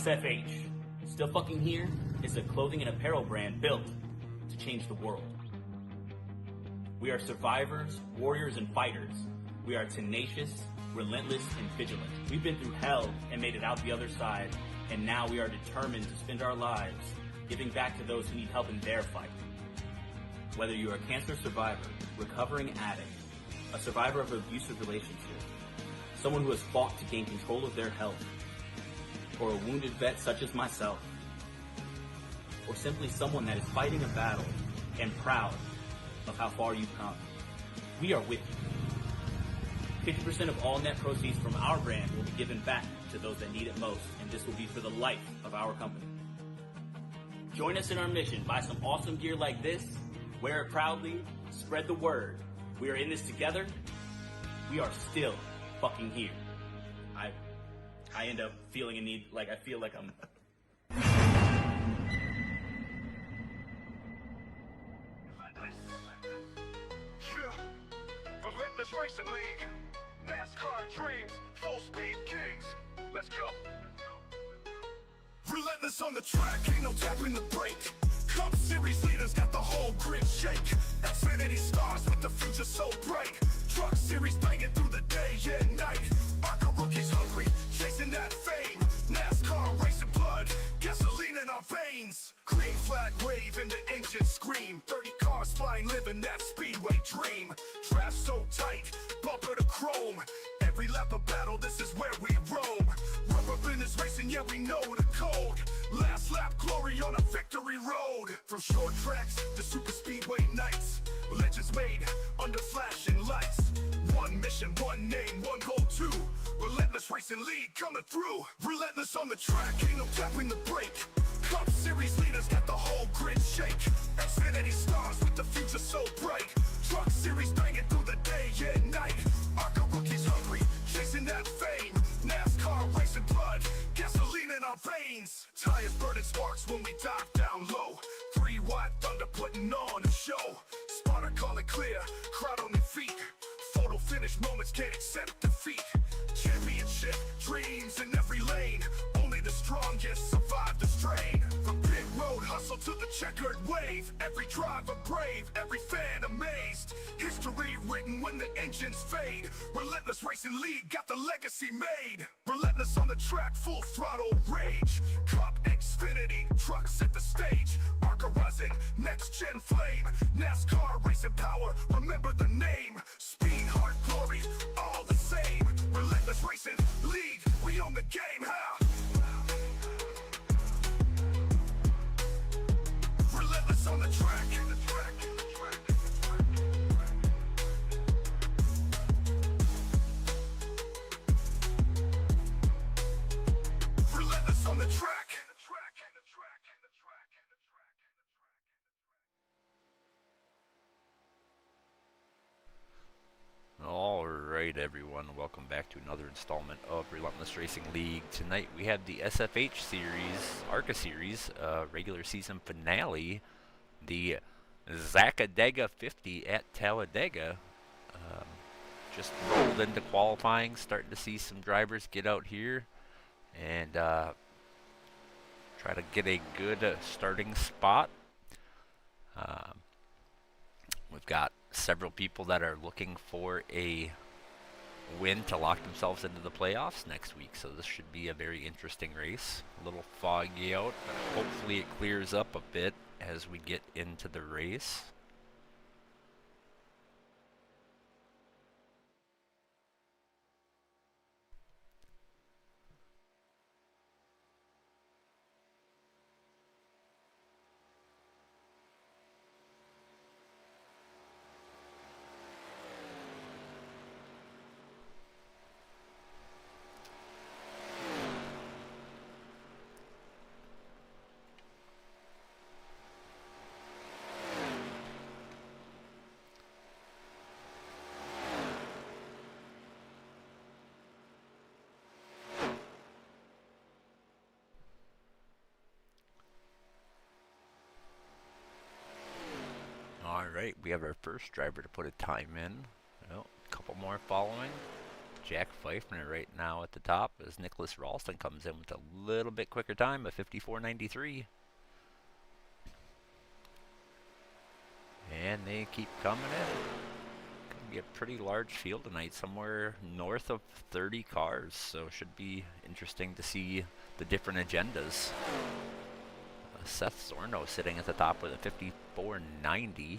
SFH, Still Fucking Here, is a clothing and apparel brand built to change the world. We are survivors, warriors, and fighters. We are tenacious, relentless, and vigilant. We've been through hell and made it out the other side, and now we are determined to spend our lives giving back to those who need help in their fight. Whether you are a cancer survivor, recovering addict, a survivor of an abusive relationship, someone who has fought to gain control of their health, or a wounded vet such as myself, or simply someone that is fighting a battle and proud of how far you've come, we are with you. 50% of all net proceeds from our brand will be given back to those that need it most, and this will be for the life of our company. Join us in our mission. Buy some awesome gear like this, wear it proudly, spread the word. We are in this together. We are still fucking here. I end up feeling a need, like I feel like I'm... Relentless Racing League, NASCAR dreams, full speed kings. Let's go. Relentless on the track, ain't no tapping the brake. Cup Series leaders got the whole grid shake. Xfinity stars with the future so bright. Truck Series banging through the day and night. ARCA rookies hungry, chasing that fame. NASCAR racing blood, gasoline in our veins. Green flag wave and the engine scream. 30 cars flying, living that speedway dream. Draft so tight, bumper to chrome. Every lap of battle, this is where we roam. Rubber business racing, yeah we know the code. Last lap glory on a victory road. From short tracks to super speedway nights. Legends made under flashing lights. One mission, one name, one goal too. Relentless Racing League coming through. Relentless on the track, ain't no tapping the brake. Cup Series leaders got the whole grid shake. Xfinity stars with the future so bright. Truck Series banging through the day and night. ARCA rookies hungry, chasing that fame. NASCAR racing blood, gasoline in our veins. Tires burning sparks when we dive down low. 3-watt thunder putting on a show. Spotter calling clear, crowd on their feet. Photo finish moments can't accept defeat. Championship dreams in every lane. Only the strongest survive the strain. From pit road hustle to the checkered wave. Every driver brave, every fan amazed. History written when the engines fade. Relentless Racing League got the legacy made. Relentless on the track, full throttle rage. Cup Xfinity, trucks at the stage. ARCA rising, next gen flame. NASCAR racing power, remember the name. Speed, heart, glory, all the same. Relentless Racing League, we own the game, how? Relentless on the track. Relentless on the track. Alright everyone, welcome back to another installment of Relentless Racing League. Tonight we have the SFH Series, ARCA Series, regular season finale, the Talladega 50 at Talladega. Just rolled into qualifying, starting to see some drivers get out here and try to get a good starting spot. We've got several people that are looking for a win to lock themselves into the playoffs next week, so this should be a very interesting race. A little foggy out, but hopefully it clears up a bit as we get into the race. Alright, we have our first driver to put a time in. Well, a couple more following. Jack Pfeiffer right now at the top as Nicholas Ralston comes in with a little bit quicker time, a 54.93. And they keep coming in. Gonna be a pretty large field tonight, somewhere north of 30 cars, so should be interesting to see the different agendas. Seth Zorno sitting at the top with a 54.90.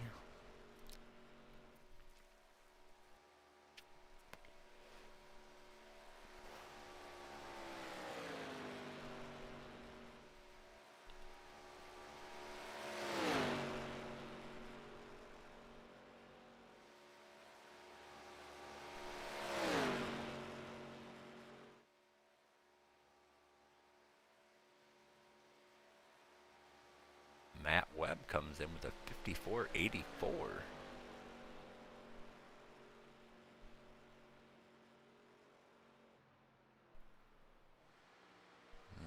Matt Webb comes in with a 54.84.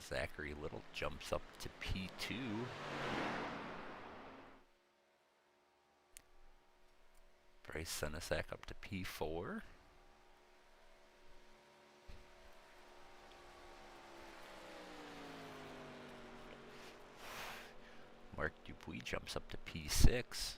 Zachary Little jumps up to P2. Bryce Senesac up to P4. Mark Dupuis jumps up to P6.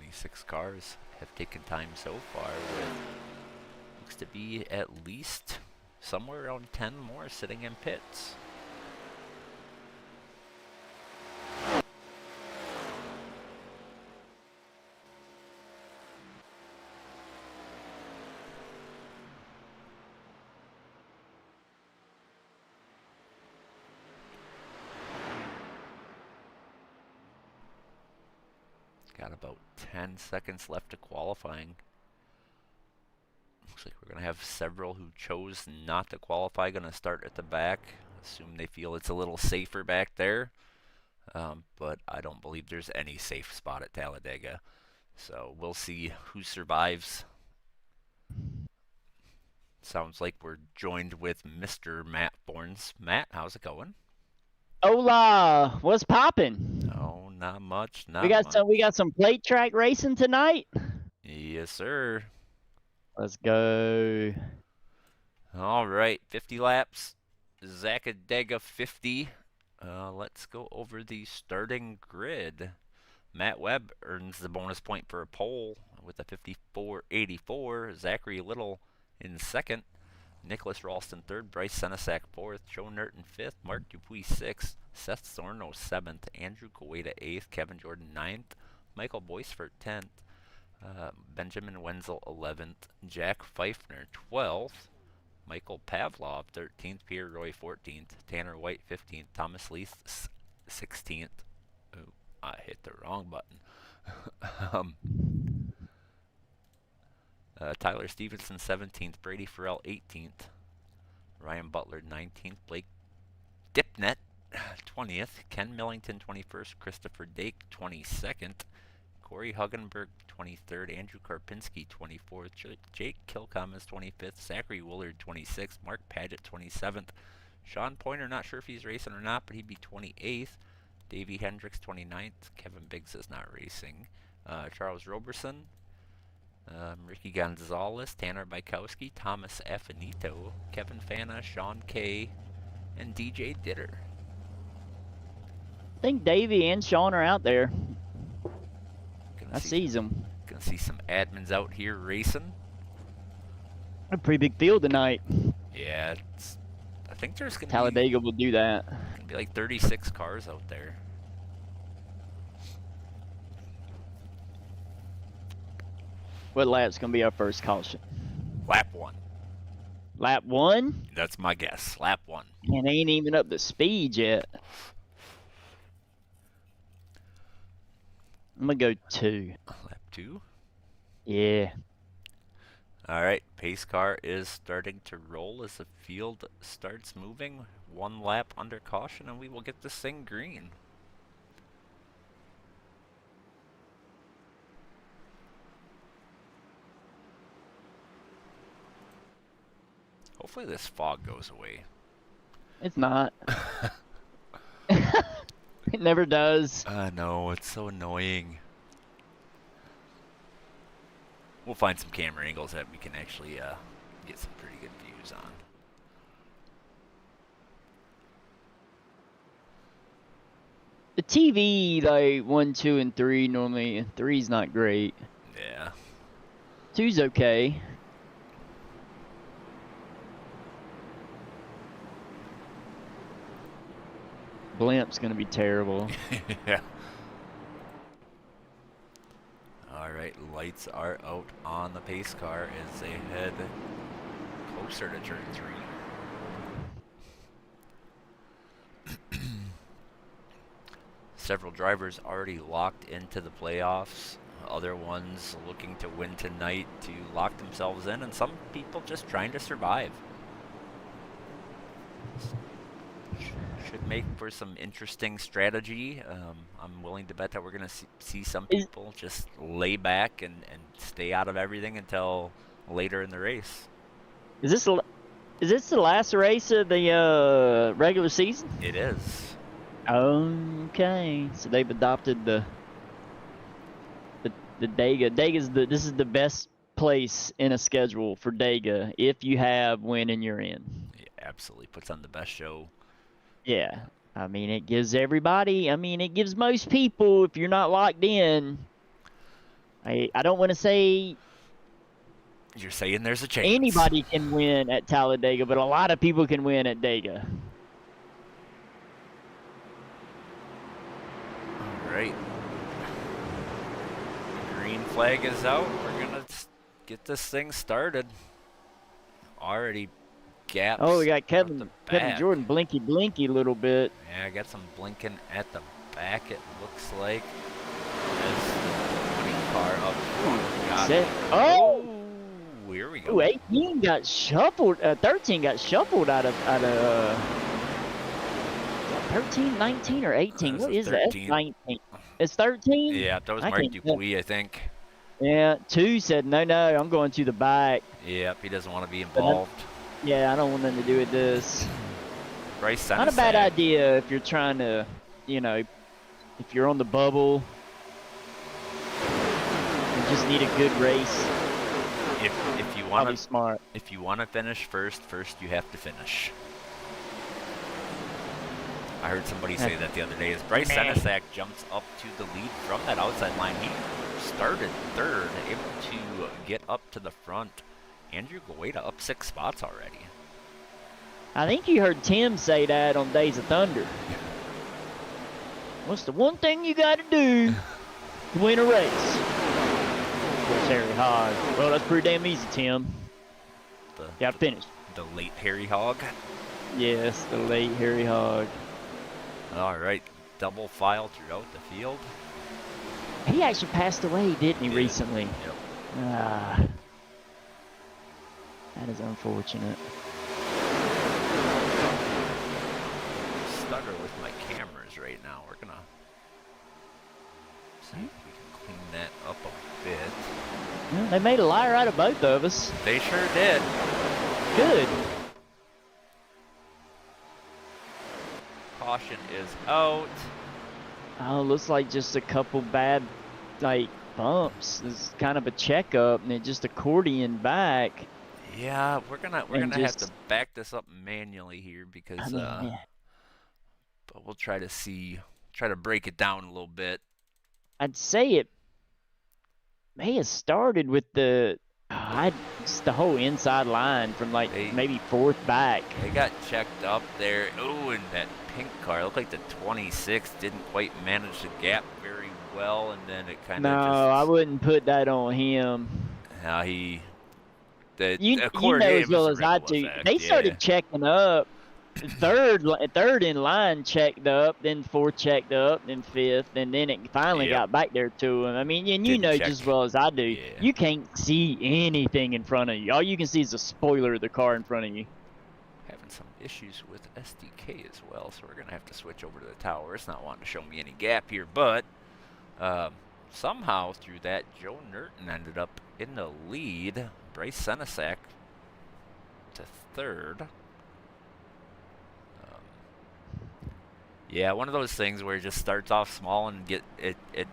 Six cars have taken time so far, with looks to be at least somewhere around 10 more sitting in pits. Got about 10 seconds left to qualifying. Looks like we're going to have several who chose not to qualify going to start at the back. Assume they feel it's a little safer back there. But I don't believe there's any safe spot at Talladega. So we'll see who survives. Sounds like we're joined with Mr. Matt Forns. Matt, how's it going? Hola, what's poppin'? Oh, not much. We got some plate track racing tonight. Yes, sir. Let's go. All right, 50 laps. Talladega 50. Let's go over the starting grid. Matt Webb earns the bonus point for a pole with a 54.84. Zachary Little in second. Nicholas Ralston third, Bryce Senesac fourth, Joe Nerton fifth, Mark Dupuis sixth, Seth Zorno seventh, Andrew Coeta eighth, Kevin Jordan ninth, Michael Boisfort 10th, Benjamin Wenzel 11th, Jack Pfeiffer 12th, Michael Pavlov 13th, Pierre Roy 14th, Tanner White 15th, Thomas Leith 16th. Ooh, I hit the wrong button. Tyler Stevenson 17th, Brady Farrell 18th, Ryan Butler 19th, Blake Dipnet 20th, Ken Millington 21st, Christopher Dake 22nd, Corey Huggenberg 23rd, Andrew Karpinski 24th, Jake Kilcom is 25th, Zachary Willard 26th, Mark Padgett 27th, Sean Pointer, not sure if he's racing or not, but he'd be 28th, Davey Hendricks 29th, Kevin Biggs is not racing, Charles Roberson, Ricky Gonzalez, Tanner Bykowski, Thomas Affinito, Kevin Fana, Sean Kay, and DJ Ditter. I think Davey and Sean are out there. I see them. Gonna see some admins out here racing. A pretty big field tonight. Yeah, I think there's gonna Talladega will do that. Gonna be like 36 cars out there. What lap's gonna be our first caution? Lap 1. Lap 1? That's my guess. Lap 1. And ain't even up to speed yet. I'm going to go 2. Lap 2. Yeah. All right, pace car is starting to roll as the field starts moving. 1 lap under caution, and we will get this thing green. Hopefully this fog goes away. It's not. It never does. No, it's so annoying. We'll find some camera angles that we can actually get some pretty good views on. The TV, like 1, 2, and 3 normally, and 3's not great. Yeah. 2's okay. Blimp's gonna be terrible. Yeah. All right, lights are out on the pace car as they head closer to turn 3. Several drivers already locked into the playoffs. Other ones looking to win tonight to lock themselves in, and some people just trying to survive. Should make for some interesting strategy. I'm willing to bet that we're going to see some people just lay back and stay out of everything until later in the race. Is this the last race of the regular season? It is. Okay, so they've adopted the Dega. This is the best place in a schedule for Dega if you have win and you're in. Yeah, absolutely puts on the best show. Yeah, I mean it gives everybody. I mean it gives most people. If you're not locked in, I don't want to say you're saying there's a chance. Anybody can win at Talladega, but a lot of people can win at Dega. All right. Green flag is out. We're going to get this thing started. Already gaps. Oh, we got Kevin Jordan blinky a little bit. Yeah, I got some blinking at the back, it looks like. As the winning car up front. Oh! Here we go. Ooh, 18 got shuffled. 13 got shuffled out of 13, 19, or 18. What is that? 19. It's 13? Yeah, that was Mark Dupuis, I think. Yeah, 2 said, no, I'm going to the back. Yep, he doesn't want to be involved. Yeah, I don't want nothing to do with this. Bryce Not a bad idea if you're trying to, if you're on the bubble. You just need a good race. If you want to be smart. If you want to finish first you have to finish. I heard somebody say that the other day. As Bryce Senesac jumps up to the lead from that outside line, he started third, able to get up to the front. Andrew Goeta up 6 spots already. I think you heard Tim say that on Days of Thunder. What's the one thing you got to do to win a race? Of course, Harry Hogg. Well, that's pretty damn easy, Tim. Got to finish. The late Harry Hogg. Yes, the late Harry Hogg. All right, double file throughout the field. He actually passed away, didn't he, recently? Yep. That is unfortunate. Stutter with my cameras right now. We're gonna see if we can clean that up a bit. Well, they made a liar out of both of us. They sure did. Good. Caution is out. Oh, looks like just a couple bad, bumps. It's kind of a checkup, and it just accordion back. Yeah, we're gonna have to back this up manually here because, but we'll try to break it down a little bit. I'd say it may have started with the whole inside line from maybe 4th back. They got checked up there. Oh, and that pink car looked like the 26 didn't quite manage the gap very well, and then it kind of I wouldn't put that on him. You know as well as I do. They started checking up third in line checked up, then fourth checked up, then fifth, and then it finally got back there to him. I mean, and you Didn't know check. just as well as I do, Yeah. you can't see anything in front of you. All you can see is the spoiler of the car in front of you. Having some issues with SDK as well, so we're going to have to switch over to the tower. It's not wanting to show me any gap here, but somehow through that, Joe Nerton ended up in the lead. Bryce Senesac to third. Yeah, one of those things where it just starts off small and it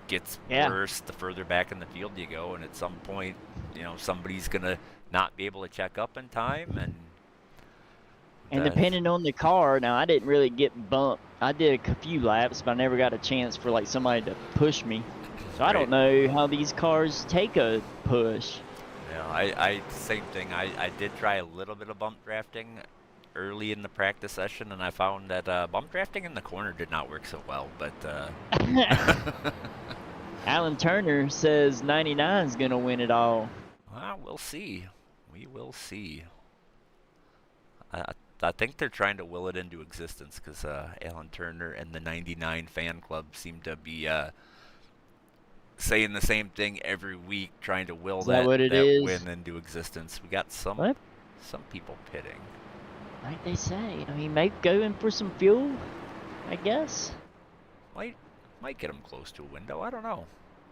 gets worse the further back in the field you go, and at some point, you know, somebody's gonna not be able to check up in time, and depending on the car, now I didn't really get bumped. I did a few laps, but I never got a chance for like somebody to push me. So I don't know how these cars take a push. Yeah, I same thing. I did try a little bit of bump drafting early in the practice session, and I found that bump drafting in the corner did not work so well, but Alan Turner says 99 is going to win it all. Well, we'll see. We will see. I think they're trying to will it into existence because Alan Turner and the 99 fan club seem to be saying the same thing every week, trying to will that win into existence. We got some people pitting. Like they say, I mean, maybe go in for some fuel, I guess. Might get them close to a window. I don't know.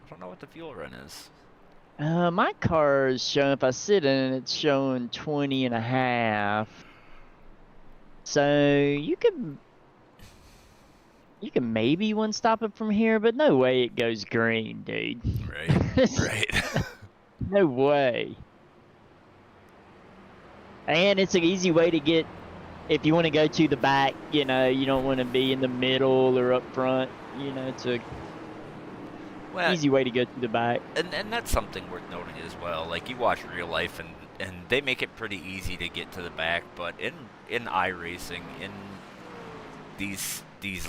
I don't know what the fuel run is. My car is showing, if I sit in it, it's showing 20 and a half. So you can maybe one stop it from here, but no way it goes green, dude. Right, right. No way. And it's an easy way to get, if you want to go to the back, you know, you don't want to be in the middle or up front, you know, it's a easy way to go to the back. And that's something worth noting as well. Like, you watch real life, and they make it pretty easy to get to the back, but in iRacing, in these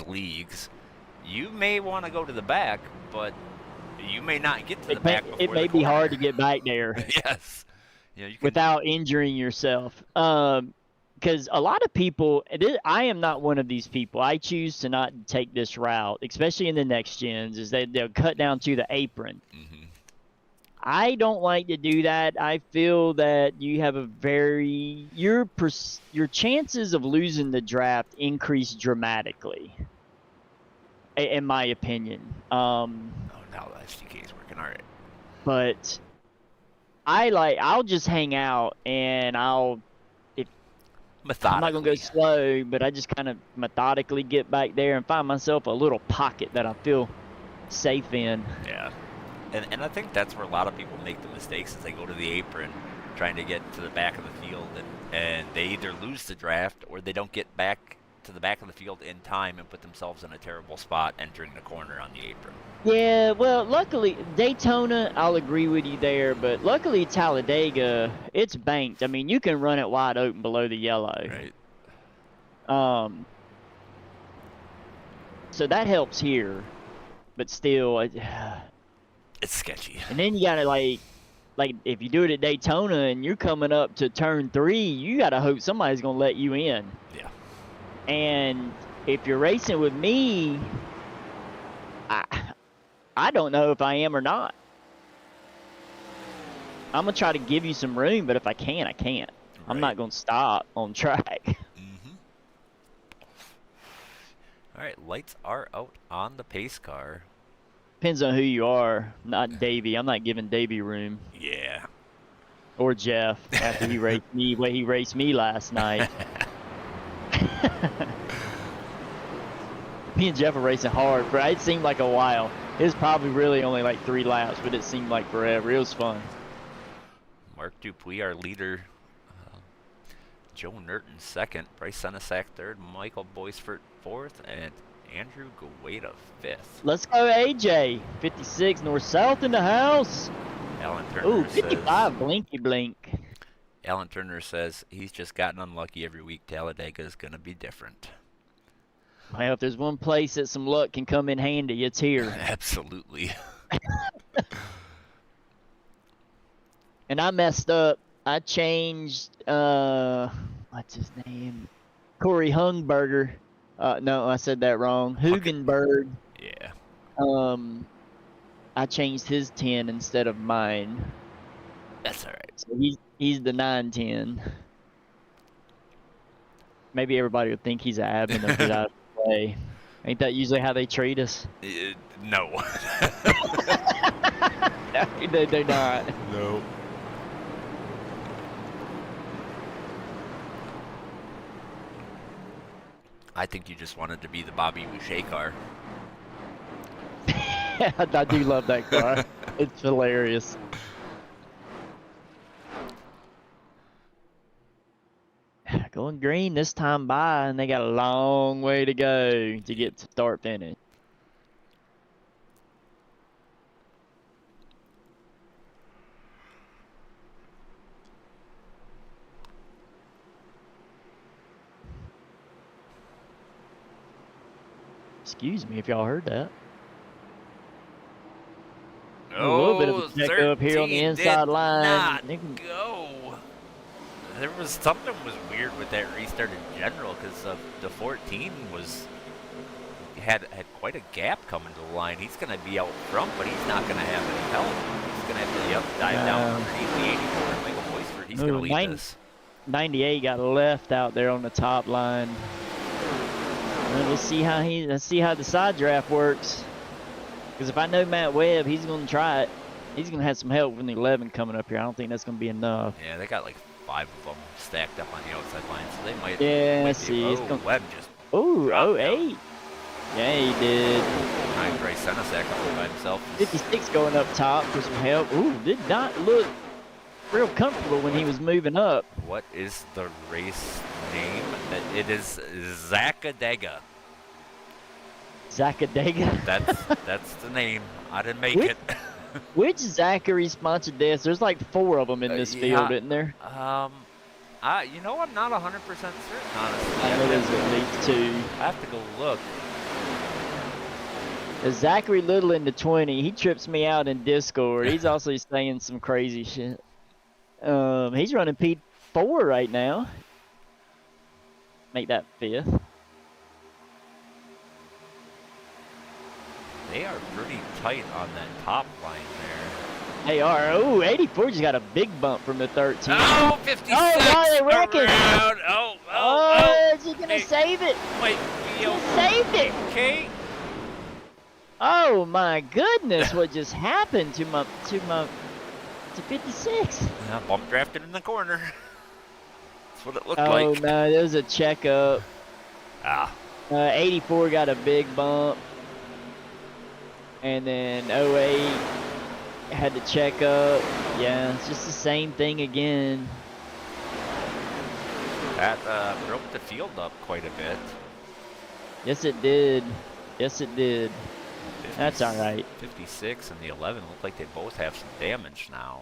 leagues, you may want to go to the back, but you may not get to the back before it may be hard to get back there. Yes. You know, without injuring yourself. Because a lot of people, I am not one of these people. I choose to not take this route, especially in the next gens, is they'll cut down to the apron. Mm-hmm. I don't like to do that. I feel that you have your chances of losing the draft increase dramatically, in my opinion. Oh, now the SDK is working all right. But I'll just hang out, and I'm not gonna go slow, but I just kind of methodically get back there and find myself a little pocket that I feel safe in. Yeah, and I think that's where a lot of people make the mistakes, is they go to the apron trying to get to the back of the field, and they either lose the draft or they don't get back to the back of the field in time and put themselves in a terrible spot entering the corner on the apron. Yeah, well, luckily, Daytona, I'll agree with you there, but luckily Talladega, it's banked. I mean, you can run it wide open below the yellow. Right. So that helps here, but still, it's sketchy. And then you gotta like if you do it at Daytona and you're coming up to turn 3, you gotta hope somebody's gonna let you in. Yeah. And if you're racing with me, I don't know if I am or not. I'm going to try to give you some room, but if I can't, I can't. Right. I'm not going to stop on track. Mm-hmm. All right, lights are out on the pace car. Depends on who you are, not Davey. I'm not giving Davey room. Yeah. Or Jeff, after he raced me the way he raced me last night. Me and Jeff are racing hard, but it seemed like a while. It was probably really only like 3 laps, but it seemed like forever. It was fun. Mark Dupuis, our leader. Joe Nerton second. Bryce Senesac third. Michael Boisfort fourth. And Andrew Gueda fifth. Let's go, AJ. 56 north-south in the house. Alan Turner Ooh, 55 blinky blink. Alan Turner says he's just gotten unlucky every week. Talladega is going to be different. Well, if there's one place that some luck can come in handy, it's here. Absolutely. And I messed up. I changed, what's his name? Corey Hungberger. No, I said that wrong. Hugenberg. Yeah. I changed his 10 instead of mine. That's all right. So he's the 910. Maybe everybody would think he's an admin and get out of the way. Ain't that usually how they treat us? No. No, they're not. No. I think you just wanted to be the Bobby Boucher car. I do love that car. It's hilarious. Going green this time by, and they got a long way to go to get to start finish. Excuse me if y'all heard that. A little bit of a check up here on the inside line. Go. There was something was weird with that restart in general because the 14 had quite a gap coming to the line. He's going to be out front, but he's not going to have any help. He's going to have to dive down underneath the 84 and make a voice for it. He's going to lead this. 98 got left out there on the top line. Let's see how the side draft works. Because if I know Matt Webb, he's going to try it. He's going to have some help from the 11 coming up here. I don't think that's going to be enough. Yeah, they got like 5 of them stacked up on the outside line, so they might. Yeah, let's see. Webb just. Ooh, 08. Yeah, he did. Nice Bryce Senesack up by himself. 56 going up top for some help. Ooh, did not look real comfortable when he was moving up. What is the race name? It is Talladega. Talladega? That's the name. I didn't make it. Which Zachary sponsored this? There's like 4 of them in this field, isn't there? You know, I'm not 100% certain, honestly. I know there's at least 2. I have to go look. There's Zachary Little in the 20. He trips me out in Discord. He's also saying some crazy shit. He's running P4 right now. Make that 5th. They are pretty tight on that top line there. They are. Oh, 84 just got a big bump from the 13. Oh, 56 they're wrecking. Around. Is he going to save it? Wait. He saved it. Okay. Oh, my goodness. What just happened to 56? Yeah, bump drafted in the corner. That's what it looked like. Oh, no. There was a checkup. 84 got a big bump. And then 08 had to check up. Yeah, it's just the same thing again. That broke the field up quite a bit. Yes, it did. Yes, it did. That's all right. 56 and the 11 look like they both have some damage now.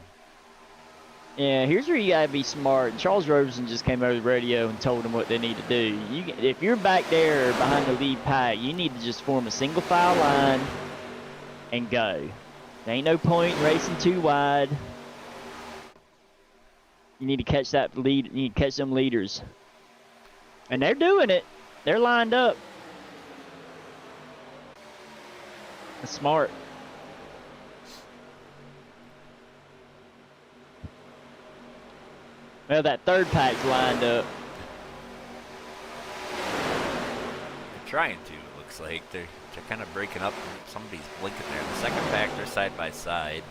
Yeah, here's where you gotta be smart. Charles Roberson just came over the radio and told them what they need to do. If you're back there behind the lead pack, you need to just form a single file line and go. There ain't no point in racing too wide. You need to catch that lead. You need to catch them leaders. And they're doing it. They're lined up. That's smart. Well, that third pack's lined up. They're trying to, it looks like. They're kind of breaking up. Somebody's blinking there. The second pack, they're side by side.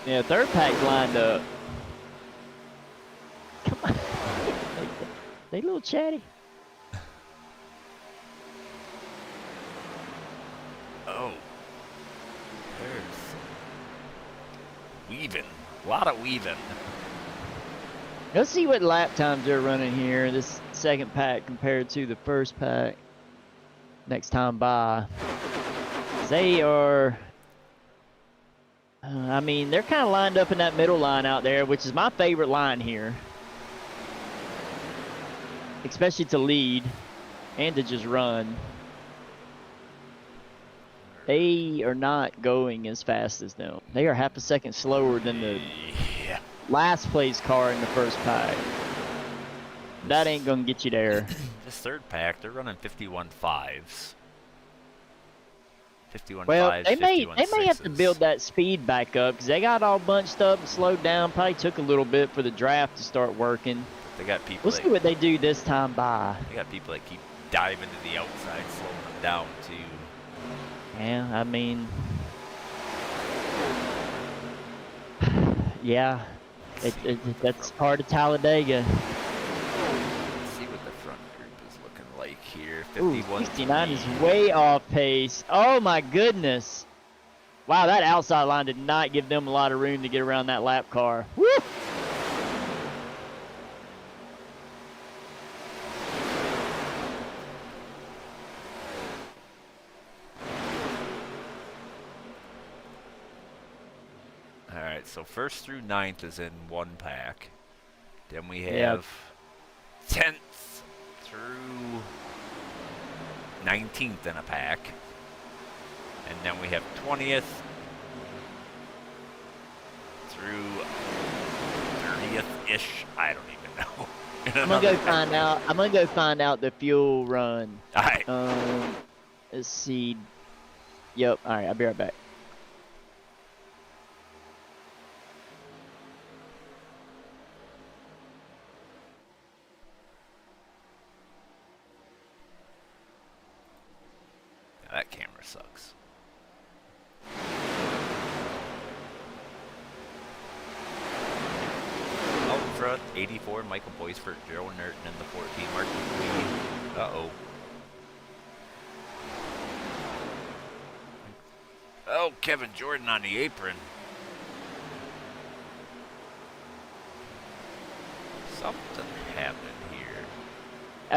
Yeah, third pack's lined up. Come on. They a little chatty. Oh. There's weaving. A lot of weaving. Let's see what lap times they're running here. This second pack compared to the first pack. Next time by. They are, I mean, they're kind of lined up in that middle line out there, which is my favorite line here. Especially to lead and to just run. They are not going as fast as them. They are half a second slower than the last place car in the first pack. That ain't gonna get you there. This third pack, they're running 51.5s. 51.5s, Well, they may have to 51.6s. build that speed back up because they got all bunched up and slowed down. Probably took a little bit for the draft to start working. But they got people. We'll see what they do this time by. They got people that keep diving to the outside, slowing them down too. Yeah, I mean, yeah, that's part of Talladega. Let's see what the front group is looking like here. Ooh, 51. 69 is way off pace. Oh my goodness. Wow, that outside line did not give them a lot of room to get around that lap car. Woo! Alright, so first through 9th is in one pack. Then we have 10th through 19th in a pack. And then we have 20th through 30th-ish. I don't even know. I'm gonna go find out. I'm gonna go find out the fuel run. Alright. Let's see. Yep. All right. I'll be right back. That camera sucks. Out in front, 84, Michael Boisfort, Joe Nerton in the 14, Mark Dupuis. Uh-oh. Oh, Kevin Jordan on the apron. Something happened here.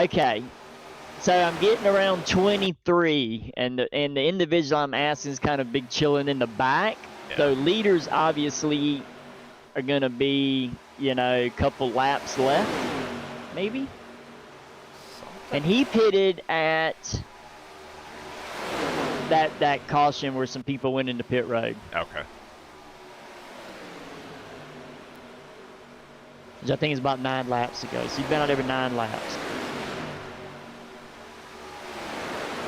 Okay. So I'm getting around 23, and the individual I'm asking is kind of big chilling in the back. Yeah. So leaders obviously are gonna be, you know, a couple laps left, maybe. And he pitted at that caution where some people went into pit road. Okay. Which I think is about 9 laps ago. So he's been out every 9 laps.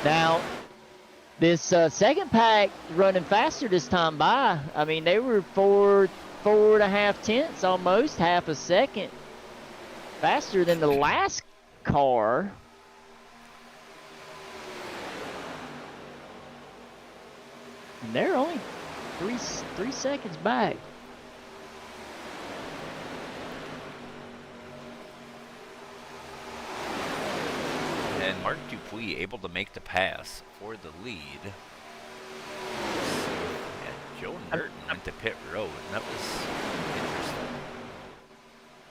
Now, this second pack running faster this time by. I mean, they were 4.5 tenths, almost half a second faster than the last car. And they're only three seconds back. And Mark Dupuis able to make the pass for the lead. And Joe Nerton went to pit road, and that was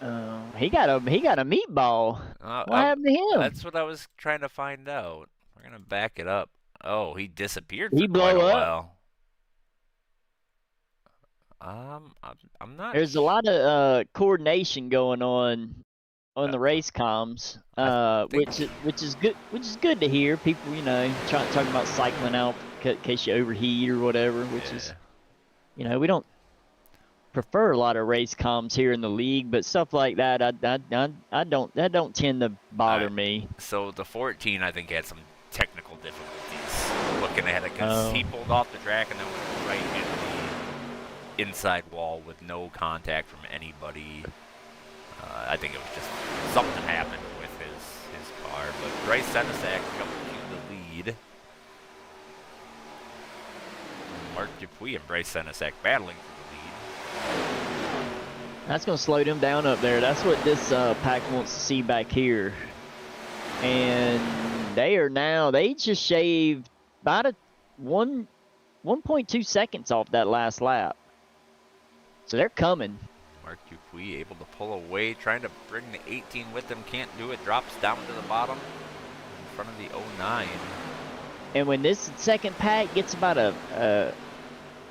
interesting. He got a meatball. What happened to him? That's what I was trying to find out. We're gonna back it up. Oh, he disappeared He for quite a blow up? while. I'm not. There's a lot of coordination going on the race comms, which is good. Which is good to hear. People, you know, talking about cycling out in case you overheat or whatever. Which is, you know, we don't prefer a lot of race comms here in the league, but stuff like that, I don't tend to bother me. So the 14, I think, had some technical difficulties looking at it because he pulled off the track and then went right into the inside wall with no contact from anybody. I think it was just something happened with his car, but Bryce Senesac jumped to the lead. Mark Dupuis and Bryce Senesac battling for the lead. That's going to slow them down up there. That's what this pack wants to see back here. And they just shaved about 1.2 seconds off that last lap. So they're coming. Mark Dupuis able to pull away, trying to bring the 18 with him. Can't do it. Drops down to the bottom in front of the 09. And when this second pack gets about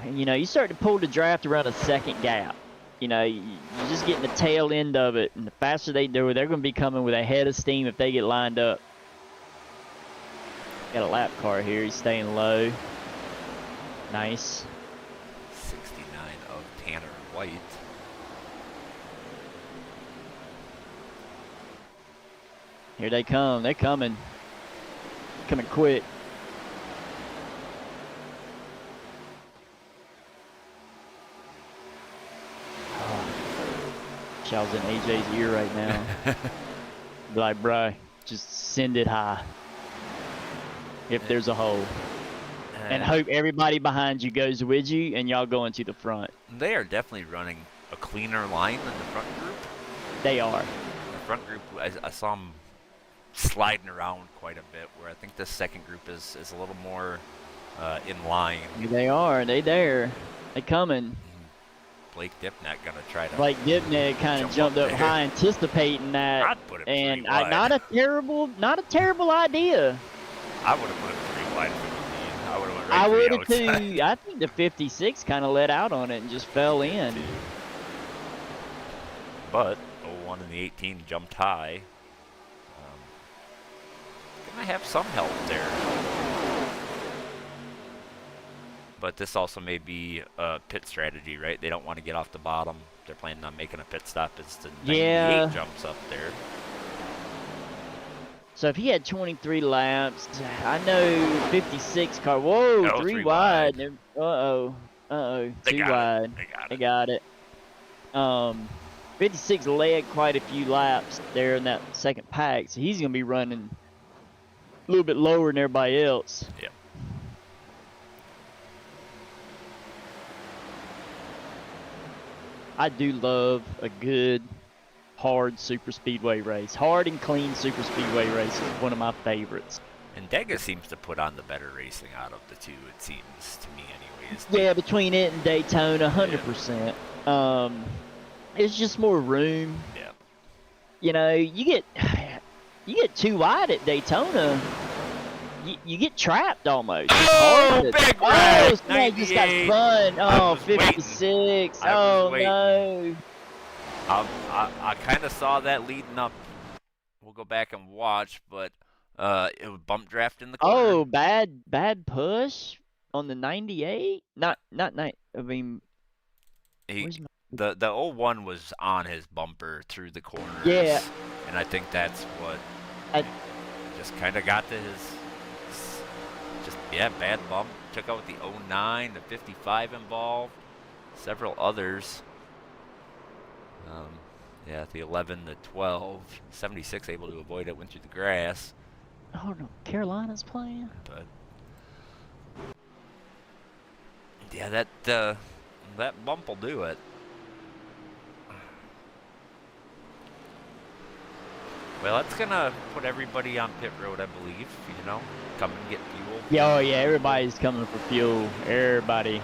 you know, you start to pull the draft around a second gap. You know, you're just getting the tail end of it. And the faster they do it, they're going to be coming with a head of steam if they get lined up. Got a lap car here. He's staying low. Nice. 69 of Tanner White. Here they come. They're coming. Coming quick. Shouts in AJ's ear right now. Be like, bro, just send it high. If there's a hole. And hope everybody behind you goes with you and y'all go into the front. They are definitely running a cleaner line than the front group. They are. The front group, I saw them sliding around quite a bit, where I think the second group is a little more in line. They are. They there. They coming. Blake Dipnack gonna try to. Blake Dipnack kind of jumped up high, anticipating that. I'd put it and pretty wide. not a terrible idea. I would have put it pretty wide. I would have went I right would to have the outside. too. I think the 56 kind of let out on it and just fell in. But 01 and the 18 jumped high. Gonna have some help there. But this also may be a pit strategy, right? They don't want to get off the bottom. They're planning on making a pit stop as the 98 jumps up there. So if he had 23 laps, I know 56 car. Whoa, Oh, three wide. Uh-oh. Too wide. They got it. 56 led quite a few laps there in that second pack, so he's going to be running a little bit lower than everybody else. Yep. I do love a good, hard super speedway race. Hard and clean super speedway race is one of my favorites. And Dega seems to put on the better racing out of the two, it seems to me anyways. Yeah, between it and Daytona, 100%. Yeah. It's just more room. Yeah. You know, you get too wide at Daytona, you get trapped almost. Oh, big wreck! Oh, man, just got spun. Oh, 56. Oh, no. I kind of saw that leading up. We'll go back and watch, but it was bump draft in the corner. Oh, bad push on the 98. Not I mean, the 01 was on his bumper through the corners. Yeah. And I think that's what just kind of got to his. Bad bump. Took out the 09, the 55 involved, several others. The 11, the 12, 76 able to avoid it, went through the grass. Oh no, Carolina's playing. But yeah, that bump will do it. Well, that's gonna put everybody on pit road, I believe. You know, come and get fuel. Yeah, oh yeah, everybody's coming for fuel. Everybody.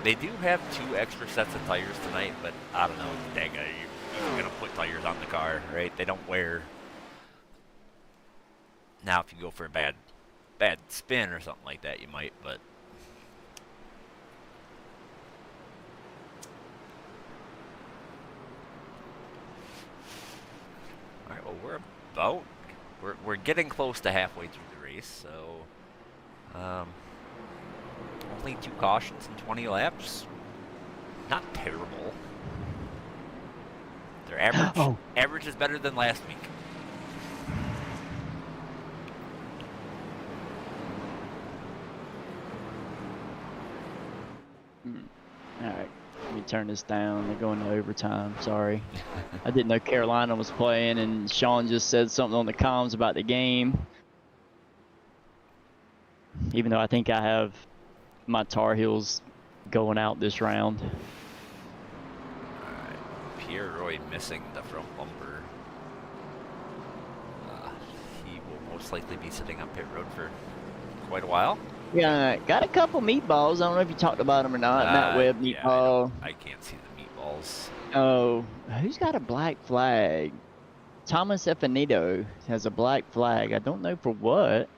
They do have 2 extra sets of tires tonight, but I don't know, dang it, you're gonna put tires on the car, right? They don't wear. Now, if you go for a bad spin or something like that, you might, but. All right, well, we're getting close to halfway through the race, so only 2 cautions in 20 laps. Not terrible. Their average is better than last week. All right, let me turn this down. They're going to overtime. Sorry. I didn't know Carolina was playing, and Sean just said something on the comms about the game. Even though I think I have my Tar Heels going out this round. Alright, Pierre Roy missing the front bumper. He will most likely be sitting on pit road for quite a while. Yeah, got a couple meatballs. I don't know if you talked about them or not. Matt Webb meatball. I can't see the meatballs. Oh, who's got a black flag? Thomas Efanito has a black flag. I don't know for what.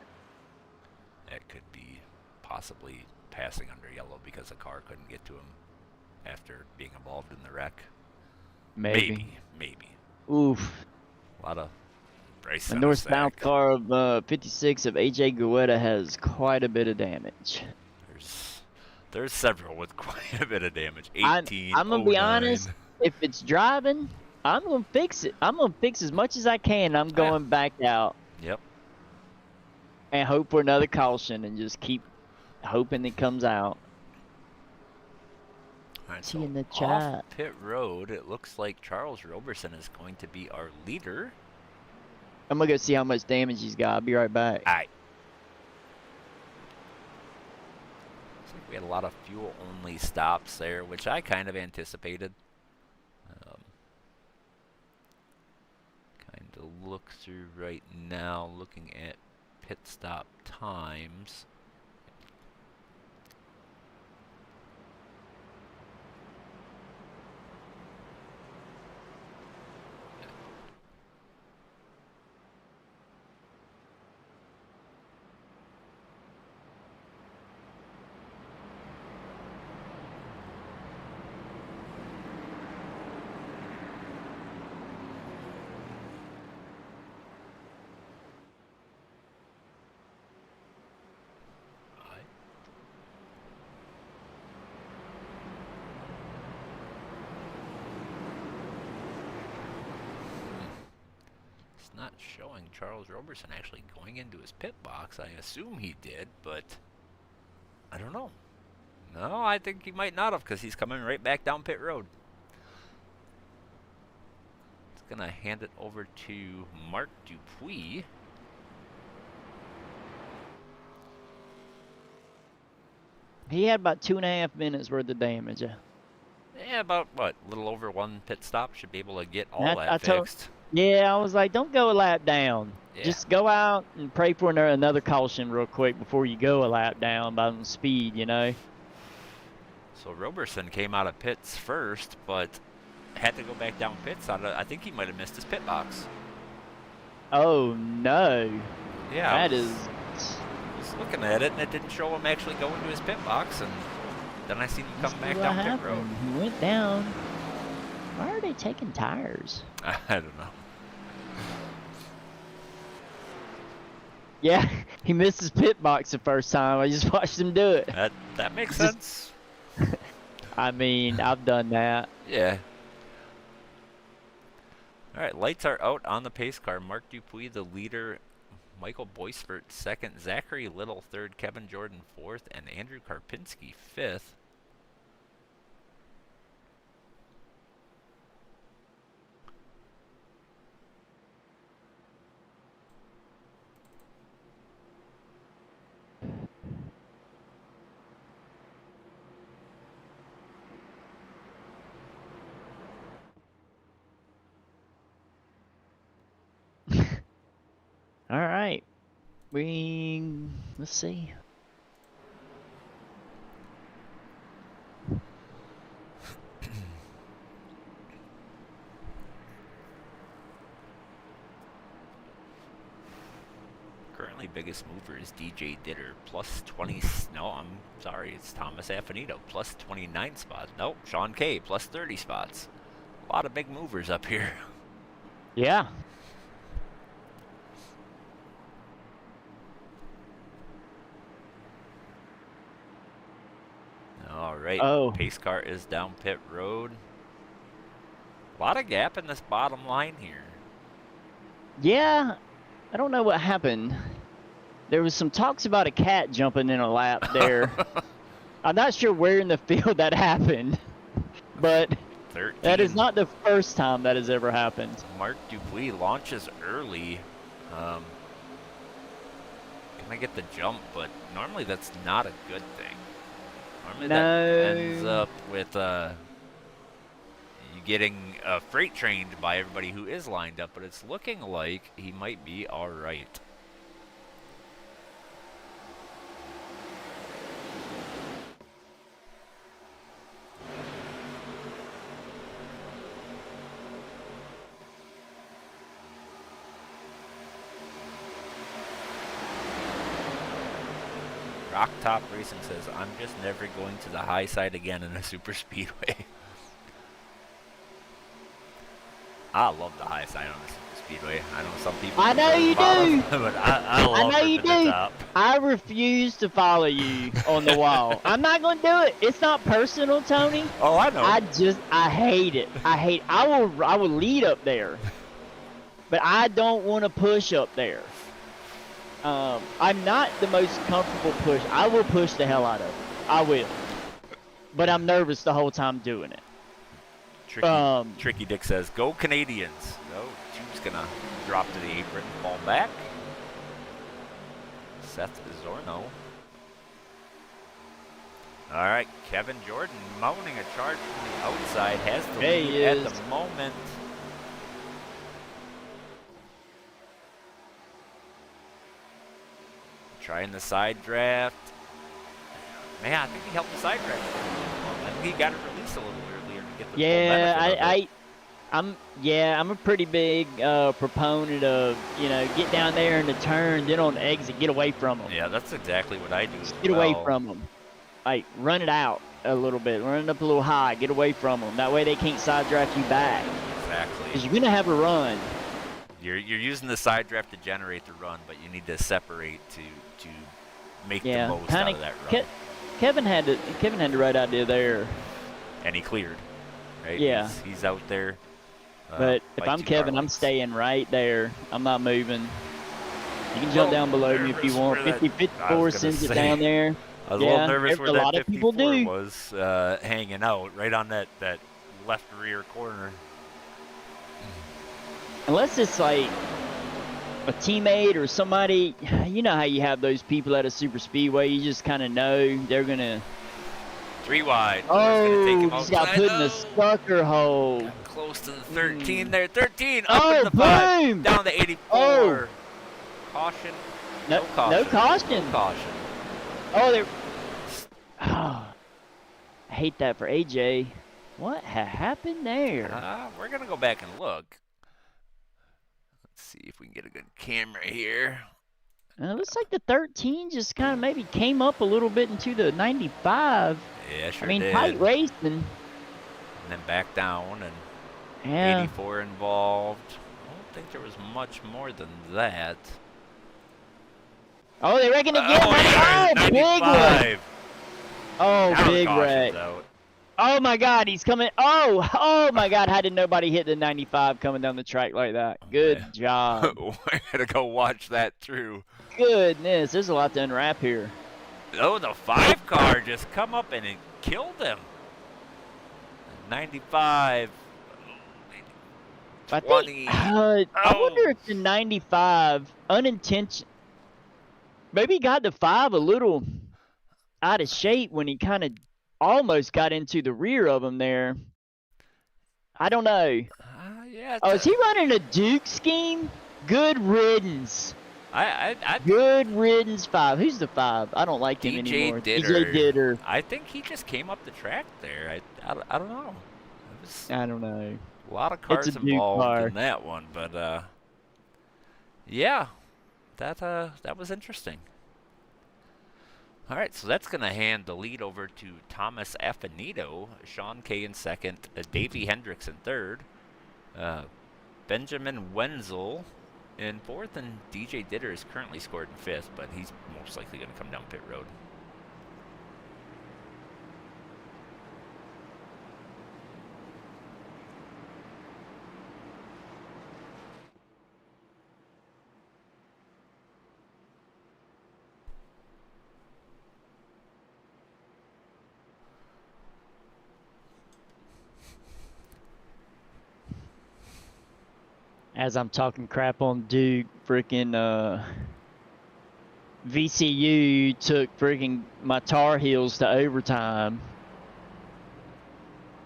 It could be possibly passing under yellow because the car couldn't get to him after being involved in the wreck. Maybe. Oof. A lot of brace. The northbound car of 56 of AJ Guetta has quite a bit of damage. There's several with quite a bit of damage. 18. I'm gonna be honest. If it's driving, I'm gonna fix it. I'm gonna fix as much as I can. I'm going back out. Yep. And hope for another caution and just keep hoping it comes out. All right, See so in the off chat. pit road, it looks like Charles Roberson is going to be our leader. I'm gonna go see how much damage he's got. I'll be right back. All right. Looks like we had a lot of fuel-only stops there, which I kind of anticipated. Kind of look through right now, looking at pit stop times. Not showing Charles Roberson actually going into his pit box. I assume he did, but I don't know. No, I think he might not have, because he's coming right back down pit road. It's going to hand it over to Mark Dupuis. He had about 2.5 minutes worth of damage. Yeah, about, what, a little over one pit stop. Should be able to get all that fixed. Yeah, I was like, don't go a lap down. Yeah. Just go out and pray for another caution real quick before you go a lap down by the speed, you know? So Roberson came out of pits first, but had to go back down pits. I think he might have missed his pit box. Oh, no. Yeah. That is... I was looking at it, and it didn't show him actually going to his pit box, and then I seen him come back down pit road. He went down. Why are they taking tires? I don't know. Yeah, he missed his pit box the first time. I just watched him do it. That makes sense. I mean, I've done that. Yeah. All right, lights are out on the pace car. Mark Dupuis, the leader. Michael Boisfort, second. Zachary Little, third. Kevin Jordan, fourth. And Andrew Karpinski, fifth. All right. Let's see. Currently biggest mover is DJ Ditter, plus 20. No, I'm sorry, it's Thomas Affinito, plus 29 spots. Nope, Sean Kay, plus 30 spots. A lot of big movers up here. Yeah. All right, Oh. pace car is down pit road. A lot of gap in this bottom line here. Yeah, I don't know what happened. There was some talks about a cat jumping in a lap there. I'm not sure where in the field that happened, but 13. that is not the first time that has ever happened. Mark Dupuis launches early. Can I get the jump? But normally that's not a good thing. Normally that ends up with you getting freight trained by everybody who is lined up, but it's looking like he might be all right. Rock Top Racing says, I'm just never going to the high side again in a super speedway. I love the high side on a super speedway. I know some people. I know you do. But I love know you ripping the do. top. I refuse to follow you on the wall. I'm not gonna do it. It's not personal, Tony. Oh, I know. I hate it. I will lead up there, but I don't want to push up there. I'm not the most comfortable push. I will push the hell out of it. I will. But I'm nervous the whole time doing it. Tricky Dick says, "Go Canadians!" No, Tube's gonna drop to the apron, fall back. Seth Zorno. All right, Kevin Jordan mounting a charge from the outside, has the lead at the moment. Trying the side draft. Man, I think he helped the side draft. I think he got it released a little earlier to get the full benefit of it. I'm a pretty big proponent of, get down there in the turn, then on the exit, get away from them. Yeah, that's exactly what I do. Get away from them. Like, run it out a little bit, run it up a little high, get away from them. That way they can't side draft you back. Exactly. Because you're gonna have a run. You're using the side draft to generate the run, but you need to separate to make the most out of that run. Kevin had the right idea there. And he cleared, right? Yeah. He's out there. But if I'm Kevin, I'm staying right there. I'm not moving. You can jump down below me if you want. 50-54 sends it down there. I was a little nervous where that 54 was hanging out, right on that left rear corner. Unless it's like a teammate or somebody, you know how you have those people at a super speedway, you just kind of know they're going to... 3 wide. Oh, he's got put in the sucker hole. Close to the 13 there. 13 up in the boom. 5. Down to 84. Oh. Caution. No caution. No caution. Oh, they're... Oh, I hate that for AJ. What happened there? We're going to go back and look. Let's see if we can get a good camera here. It looks like the 13 just kind of maybe came up a little bit into the 95. Yeah, sure I mean, did. tight racing. And then back down and yeah. 84 involved. I don't think there was much more than that. Oh, they reckon again. Oh, big wreck. Oh, now big wreck. Oh, my God, he's coming. Oh, my God, how did nobody hit the 95 coming down the track like that? Good job. We're going to go watch that through. Goodness, there's a lot to unwrap here. Oh, the 5 car just come up and it killed him. 95. 20. I wonder if the 95 unintentional. Maybe he got the 5 a little out of shape when he kind of almost got into the rear of him there. I don't know. Yeah. Oh, is he running a Duke scheme? Good riddance. Good riddance 5. Who's the 5? I don't like him anymore. DJ Ditter. I think he just came up the track there. I don't know. I don't know. A lot of cars involved in that one, but yeah, that was interesting. All right, so that's going to hand the lead over to Thomas Affinito, Sean Kay in second, Davey Hendricks in third, Benjamin Wenzel in fourth, and DJ Ditter is currently scored in fifth, but he's most likely going to come down pit road. As I'm talking crap on Duke, freaking VCU took freaking my Tar Heels to overtime.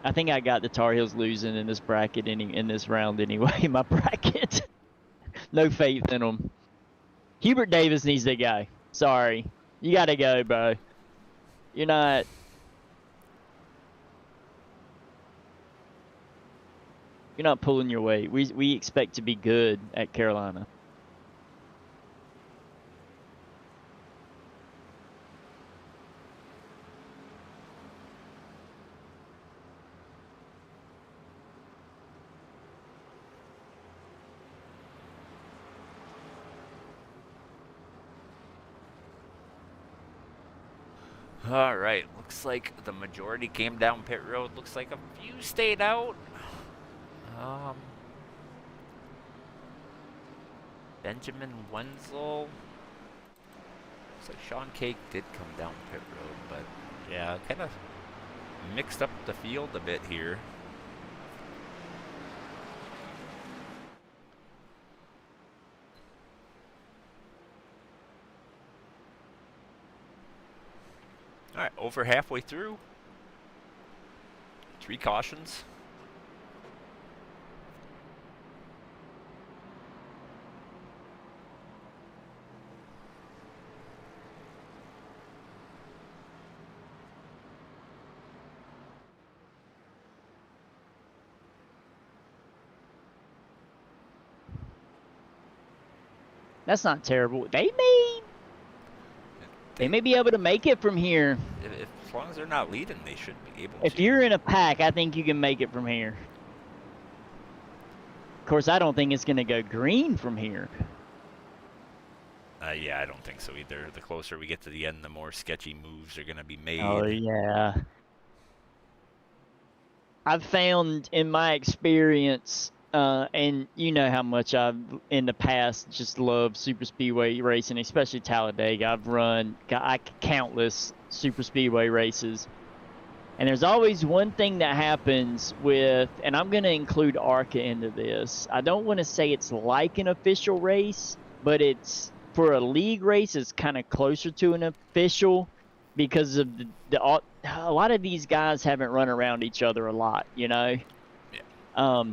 I think I got the Tar Heels losing in this bracket in this round anyway. My bracket, no faith in them. Hubert Davis needs to go. Sorry, you gotta go, bro. You're not. You're not pulling your weight. We expect to be good at Carolina. All right, looks like the majority came down pit road. Looks like a few stayed out. Benjamin Wenzel. Looks like Sean Cake did come down pit road, but yeah, kind of mixed up the field a bit here. All right, over halfway through. 3 cautions. That's not terrible. They may be able to make it from here. As long as they're not leading, they should be able to. If you're in a pack, I think you can make it from here. Of course, I don't think it's going to go green from here. Yeah, I don't think so either. The closer we get to the end, the more sketchy moves are going to be made. Oh, yeah. I've found in my experience, and you know how much I've in the past just loved super speedway racing, especially Talladega. I've run countless super speedway races, and there's always one thing that happens with, and I'm going to include ARCA into this. I don't want to say it's like an official race, but it's for a league race. It's kind of closer to an official because of a lot of these guys haven't run around each other a lot, you know. Yeah.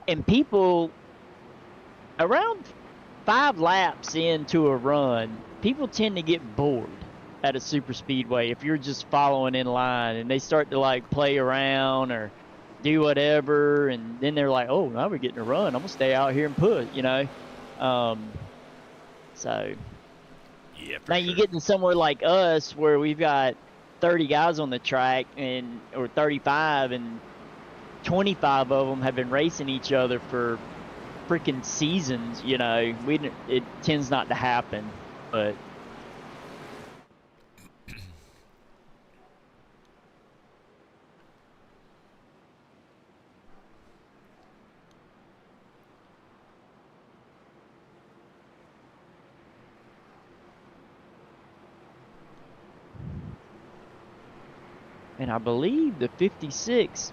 And people, around 5 laps into a run, people tend to get bored at a super speedway if you're just following in line, and they start to like play around or do whatever, and then they're like, oh, now we're getting a run, I'm gonna stay out here and push, you know. So yeah, now you get to somewhere like us where we've got 30 guys on the track, or 35, and 25 of them have been racing each other for freaking seasons, you know. It tends not to happen, but and I believe the 56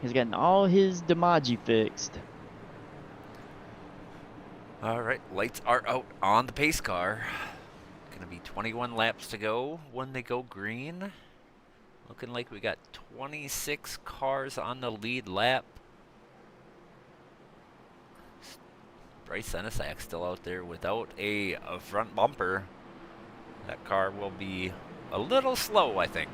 has gotten all his Damaji fixed. All right, lights are out on the pace car. Gonna be 21 laps to go when they go green. Looking like we got 26 cars on the lead lap. Bryce Senesac still out there without a front bumper. That car will be a little slow, I think.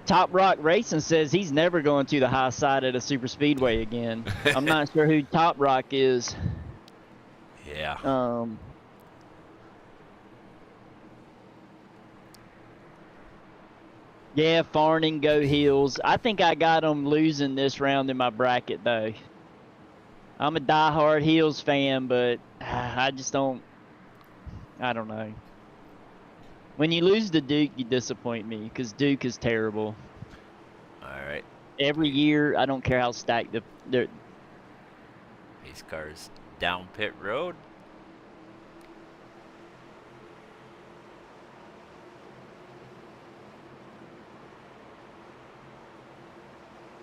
Top Rock Racing says he's never going to the high side at a super speedway again. I'm not sure who Top Rock is. Yeah. Yeah, Farning, go Hills. I think I got them losing this round in my bracket, though. I'm a diehard Hills fan, but I just don't. I don't know. When you lose to Duke, you disappoint me, because Duke is terrible. All right. Every year, I don't care how stacked the pace cars down pit road.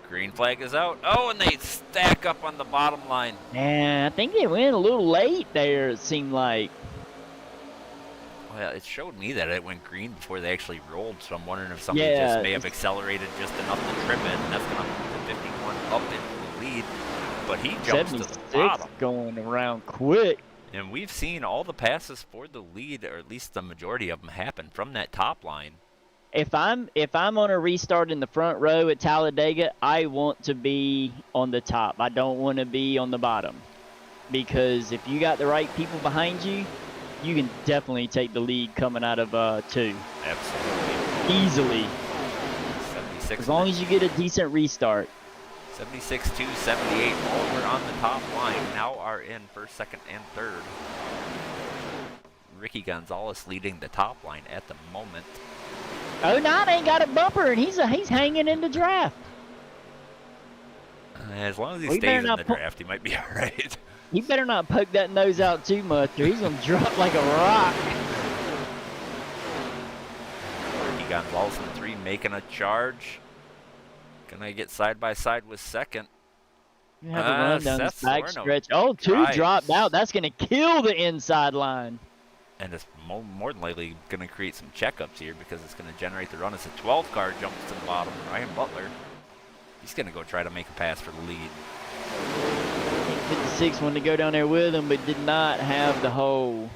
Green flag is out. Oh, and they stack up on the bottom line. Yeah, I think they went a little late there, it seemed like. Well, it showed me that it went green before they actually rolled, so I'm wondering if somebody just may have accelerated just enough to trip it, and that's going to put the 51 up into the lead. But he jumps to the bottom. Going around quick. And we've seen all the passes for the lead, or at least the majority of them, happen from that top line. If I'm on a restart in the front row at Talladega, I want to be on the top. I don't want to be on the bottom, because if you got the right people behind you, you can definitely take the lead coming out of 2. Absolutely. Easily. 76. As long as you get a decent restart. 76 to 78. All were on the top line. Now are in first, second, and third. Ricky Gonzalez leading the top line at the moment. 09 ain't got a bumper, and he's hanging in the draft. As long as he stays in the draft, he might be all right. He better not poke that nose out too much, or he's going to drop like a rock. Ricky Gonzalez in 3 making a charge. Gonna get side by side with second. You have to run down this back stretch. Oh, 2 drives. dropped out. That's going to kill the inside line. And it's more than likely going to create some checkups here because it's going to generate the run. It's a 12 car jumps to the bottom. Ryan Butler, he's going to go try to make a pass for the lead. 56 wanted to go down there with him, but did not have the hole.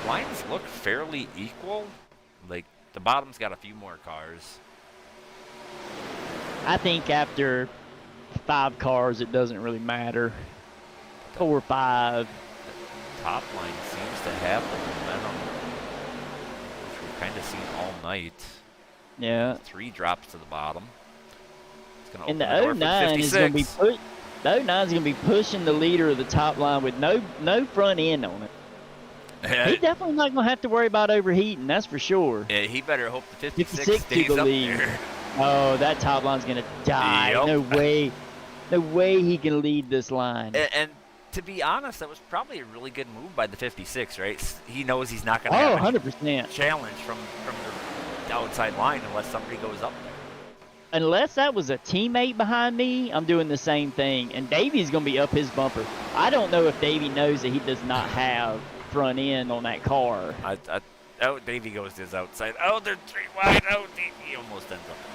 Lines look fairly equal. Like, the bottom's got a few more cars. I think after 5 cars, it doesn't really matter. 4 or 5. The top line seems to have the momentum, which we've kind of seen all night. Yeah. 3 drops to the bottom. It's gonna and open the 09 is going to be the 09 is going to be pushing the leader of the top line with no front end on it. He's definitely not going to have to worry about overheating, that's for sure. Yeah, he better hope the 56 stays up there. Oh, that top line's going to die. Yep. No way. No way he can lead this line. And to be honest, that was probably a really good move by the 56, right? He knows he's not going to have 100% challenge from the outside line unless somebody goes up there. Unless that was a teammate behind me, I'm doing the same thing. And Davey's going to be up his bumper. I don't know if Davey knows that he does not have front end on that car. Oh, Davey goes to his outside. Oh, they're 3 wide. Oh, he almost ends up in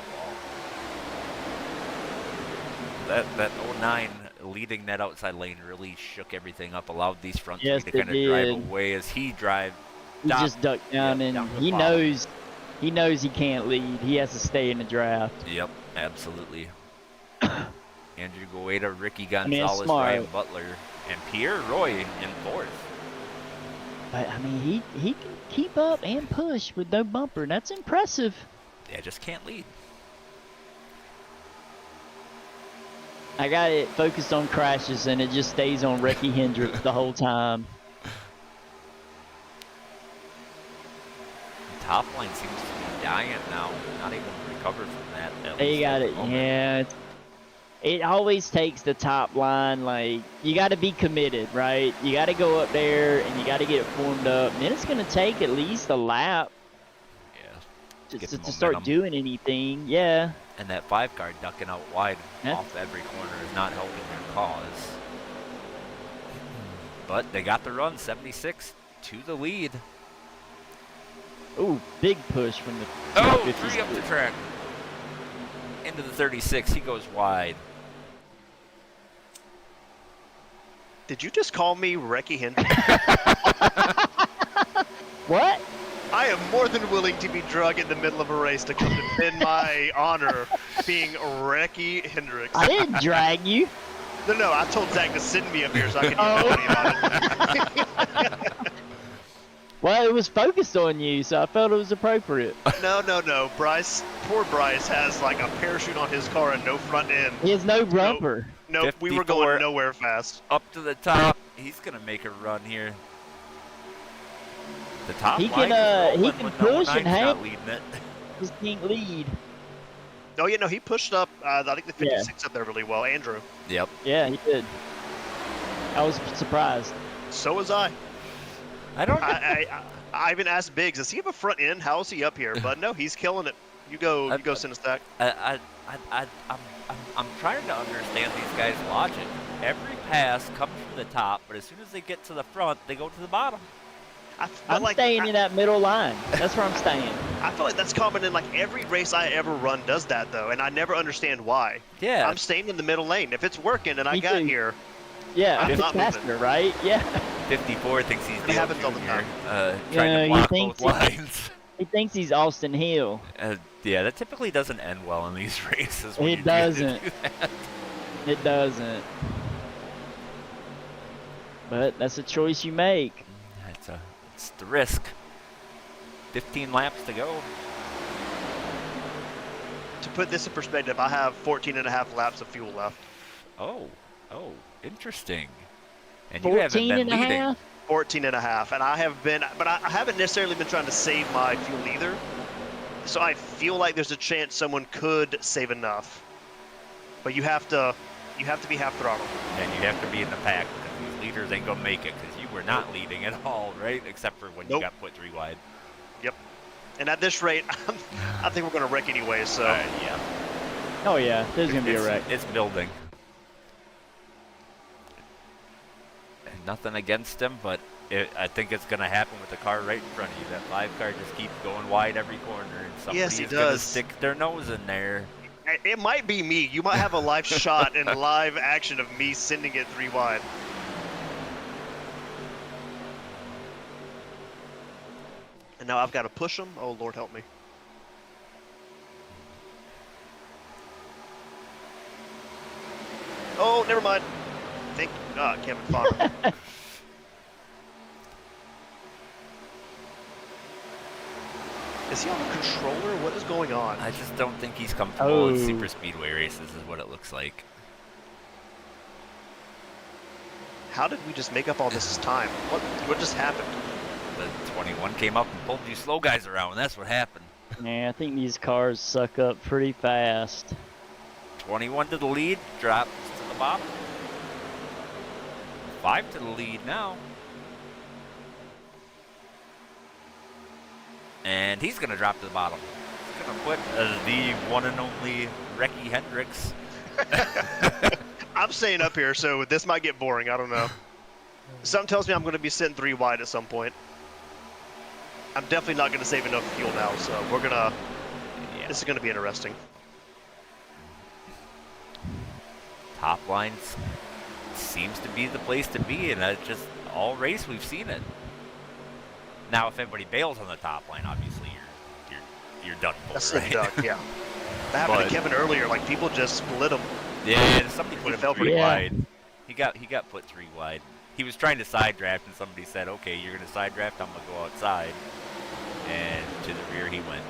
the wall. That 09 leading that outside lane really shook everything up, allowed these front 3 to kind of drive away as he drives. He just ducked down, and he knows he can't lead. He has to stay in the draft. Yep, absolutely. Andrew Goeta, Ricky Gonzalez, Ryan Butler, and Pierre Roy in 4th. But, I mean, he can keep up and push with no bumper. That's impressive. Yeah, just can't lead. I got it focused on crashes, and it just stays on Ricky Hendricks the whole time. The top line seems to be dying now. Not able to recover from that. They got it. Yeah. It always takes the top line, like, you got to be committed, right? You got to go up there, and you got to get it formed up. And then it's going to take at least a lap to start doing anything. Yeah. And that 5 car ducking out wide off every corner is not helping their cause. But they got the run, 76 to the lead. Ooh, big push from the 3 up the track. Into the 36, he goes wide. Did you just call me Ricky Hendricks? What? I am more than willing to be drug in the middle of a race to come defend my honor being Ricky Hendricks. I didn't drag you. No, I told Zach to send me up here so I could get money about it. Well, it was focused on you, so I felt it was appropriate. No. Poor Bryce has like a parachute on his car and no front end. He has no bumper. Nope, we were going nowhere fast. Up to the top. He's going to make a run here. The top he can push and hang. Just can't lead. Oh, yeah, no, he pushed up, I think the 56 up there really well. Andrew. Yep. Yeah, he did. I was surprised. So was I. I don't know. I even asked Biggs, does he have a front end? How is he up here? But no, he's killing it. You go, Cinestack. I'm trying to understand these guys' logic. Every pass comes from the top, but as soon as they get to the front, they go to the bottom. I'm staying in that middle line. That's where I'm staying. I feel like that's common in like every race I ever run does that though, and I never understand why. Yeah. I'm staying in the middle lane. If it's working and I got here. Yeah, it's faster, right? Yeah. 54 thinks he's Dale Jr. Trying to block both lines. He thinks he's Austin Hill. Yeah, that typically doesn't end well in these races. It doesn't. It doesn't. But that's a choice you make. It's the risk. 15 laps to go. to put this in perspective, I have 14 and a half laps of fuel left. Oh, interesting. And you haven't 14 been and a leading. half? 14 and a half, and I have been, but I haven't necessarily been trying to save my fuel either. So I feel like there's a chance someone could save enough, but you have to be half throttle. And you have to be in the pack because these leaders ain't gonna make it because you were not leading at all, right? Except for when you got put 3 wide. Yep. And at this rate, I think we're gonna wreck anyway. So. Yeah. Oh yeah, there's gonna be a wreck. It's building. And nothing against him, but I think it's going to happen with the car right in front of you. That 5 car just keeps going wide every corner, and somebody is going to stick their nose in there. It might be me. You might have a live shot and live action of me sending it 3 wide. And now I've got to push them. Oh, Lord help me. Oh, never mind. Thank God, Kevin Fox. Is he on the controller? What is going on? I just don't think he's comfortable with super speedway races is what it looks like. How did we just make up all this time? What just happened? The 21 came up and pulled you slow guys around. That's what happened. Yeah, I think these cars suck up pretty fast. 21 to the lead, drops to the bottom. 5 to the lead now. And he's going to drop to the bottom. He's going to put the one and only Ricky Hendricks. I'm staying up here, so this might get boring. I don't know. Something tells me I'm going to be sitting 3 wide at some point. I'm definitely not going to save enough fuel now, so we're going to... Yeah. This is going to be interesting. Top lines seems to be the place to be, and that's just all race we've seen it. Now, if everybody bails on the top line, obviously you're done for. That's right? Duck, yeah. That happened to Kevin earlier. Like people just split him. Yeah, somebody put him 3 yeah. wide. He got put 3 wide. He was trying to side draft, and somebody said, "Okay, you're gonna side draft. I'm gonna go outside." And to the rear he went.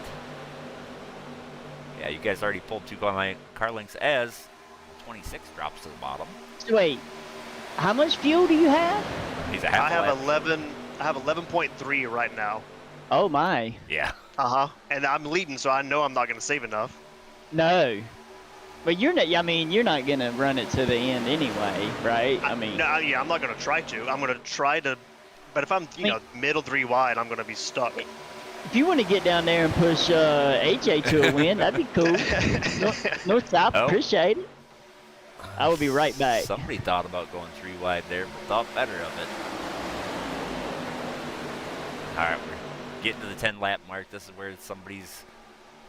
Yeah, you guys already pulled 2 car lengths as 26 drops to the bottom. So wait, how much fuel do you have? He's a half. I have 11.3 right now. Oh my. Yeah. And I'm leading, so I know I'm not going to save enough. No. But you're not. I mean, you're not gonna run it to the end anyway, right? I mean. No, yeah, I'm not going to try to. I'm going to try to. But if I'm, you know, middle 3 wide, I'm going to be stuck. If you want to get down there and push AJ to a win, that'd be cool. North South, appreciate it. I will be right back. Somebody thought about going 3 wide there, but thought better of it. All right, we're getting to the 10 lap mark. This is where somebody's.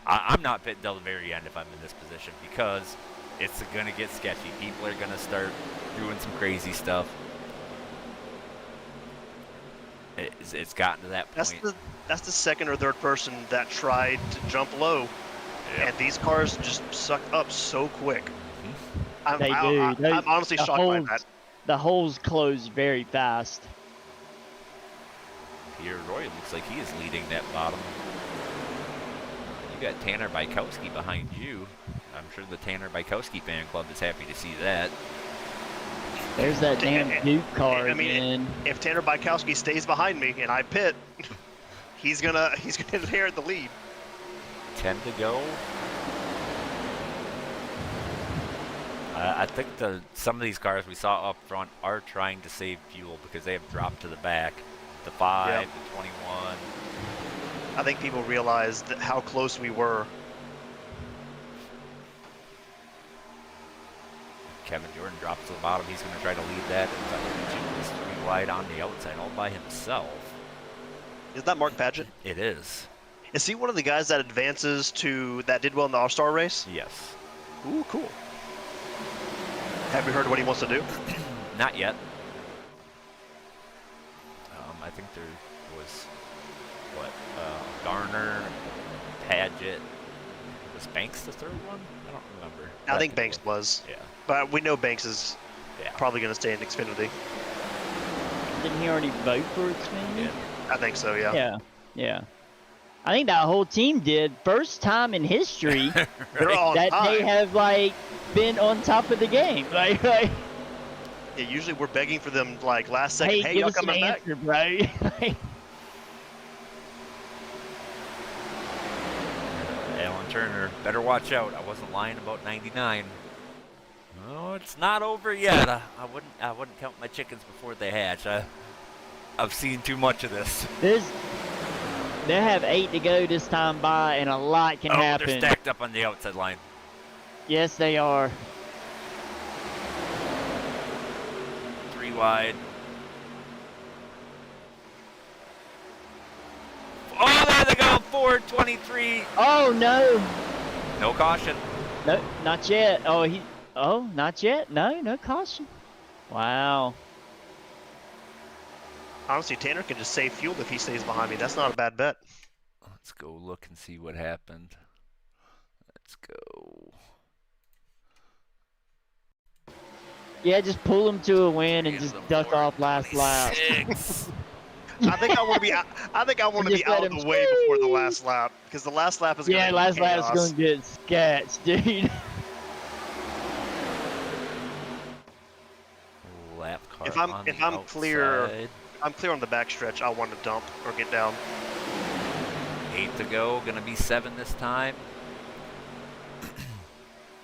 I'm not pitting till the very end if I'm in this position because it's going to get sketchy. People are going to start doing some crazy stuff. It's gotten to that point. That's the second or third person that tried to jump low, and these cars just suck up so quick. I'm honestly shocked by that. The holes close very fast. Pierre Roy looks like he is leading that bottom. You got Tanner Bykowski behind you. I'm sure the Tanner Bykowski fan club is happy to see that. There's that damn Duke car again. If Tanner Bykowski stays behind me and I pit, he's gonna inherit the lead. 10 to go. I think some of these cars we saw up front are trying to save fuel because they have dropped to the back. The 5, the 21. I think people realized how close we were. Kevin Jordan drops to the bottom. He's going to try to lead that. He's 3 wide on the outside all by himself. Is that Mark Padgett? It is. Is he one of the guys that advances that did well in the All-Star race? Yes. Ooh, cool. Have you heard what he wants to do? Not yet. I think there was, Garner, Padgett. Was Banks the third one? I don't remember. I think Banks was. Yeah. But we know Banks is probably going to stay in Xfinity. Didn't he already vote for Xfinity? Yeah. I think so, yeah. Yeah. I think that whole team did. First time in history They're on that time. they have been on top of the game. Yeah, usually we're begging for them last second. Hey, give y'all us an coming back? answer, bro. Alan Turner, better watch out. I wasn't lying about 99. No, it's not over yet. I wouldn't count my chickens before they hatch. I've seen too much of this. They have 8 to go this time by, and a lot can happen. They're stacked up on the outside line. Yes, they are. 3 wide. Oh, there they go. 423. Oh no. No caution. No, not yet. Oh, not yet. No caution. Wow. Honestly, Tanner can just save fuel if he stays behind me. That's not a bad bet. Let's go look and see what happened. Let's go. Yeah, just pull him to a win and just duck off last lap. I think I want to be out. I think I want to be out of the way before the last lap, because the last lap is going to be last chaos. lap's going to get sketched, dude. Lap car If I'm outside. clear on the backstretch, I want to dump or get down. 8 to go. Going to be 7 this time.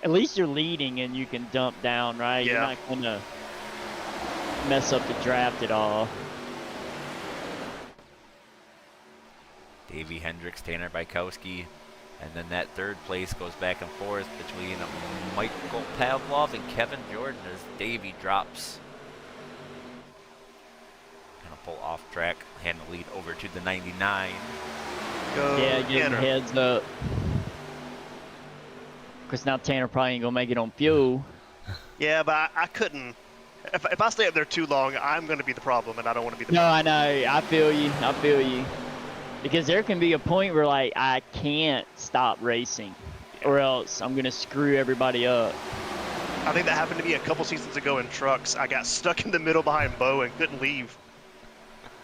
At least you're leading and you can dump down, right? Yeah. You're not going to mess up the draft at all. Davey Hendricks, Tanner Bykowski, and then that third place goes back and forth between Michael Pavlov and Kevin Jordan as Davey drops. Gonna pull off track, hand the lead over to the 99. Go Yeah, give him Tanner. heads up. Because now Tanner probably ain't going to make it on fuel. Yeah, but I couldn't. If I stay up there too long, I'm going to be the problem, and I don't want to be the No, problem. I know. I feel you. Because there can be a point where, I can't stop racing. Or else I'm going to screw everybody up. I think that happened to me a couple seasons ago in trucks. I got stuck in the middle behind Bo and couldn't leave.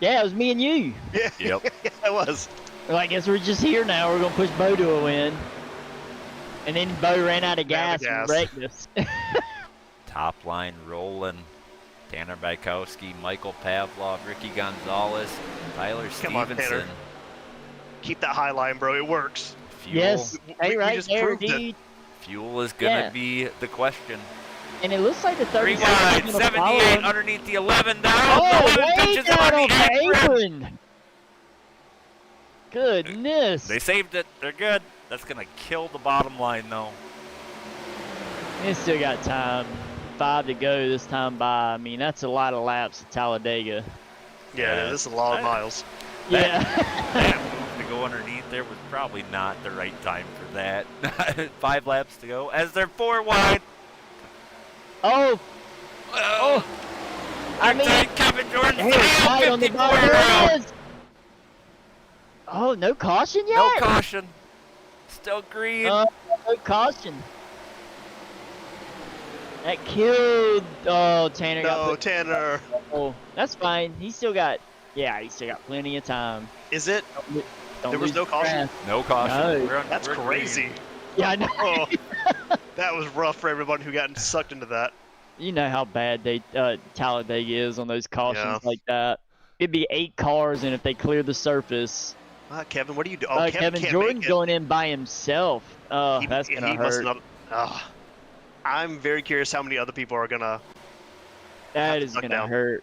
Yeah, it was me and you. Yeah, Yep. yeah, it was. I guess we're just here now. We're going to push Bo to a win. And then Bo ran out of gas and wrecked us. Top line rolling. Tanner Bykowski, Michael Pavlov, Ricky Gonzalez, Tyler Come on, Stevenson. Tanner. Keep that high line, bro. It works. Fuel. Yes. We Hey, right just there, proved it. dude. Fuel is going to Yeah. be the question. And it looks like the 3 36 wide, is gonna follow 78 him. underneath the 11 down. Oh, 11 way touches down on on the the apron. apron. Goodness. They saved it. They're good. That's going to kill the bottom line, though. They still got time. 5 to go this time by. I mean, that's a lot of laps at Talladega. Yeah, this is a lot of miles. Yeah. That move to go underneath there was probably not the right time for that. 5 laps to go as they're 4 wide. Oh. Oh. I mean, Kevin Jordan. hey, it's tight on the 54 bottom. around. There it is. Oh, no caution yet? No caution. Still green. No caution. That killed. Oh, Tanner got No, put. Tanner. Oh, that's fine. He still got. Yeah, he still got plenty of time. Is it? Don't There was lose no caution? track. No caution. No. That's we're green. crazy. Yeah, I know. Oh, that was rough for everyone who got sucked into that. You know how bad Talladega is on those cautions Yeah. like that. It'd be 8 cars, and if they clear the surface, Kevin, what are you doing? Oh, Kevin can't Jordan's make it. going in by himself. Oh, that's gonna must hurt. not. I'm very curious how many other people are gonna. That is duck gonna down. hurt.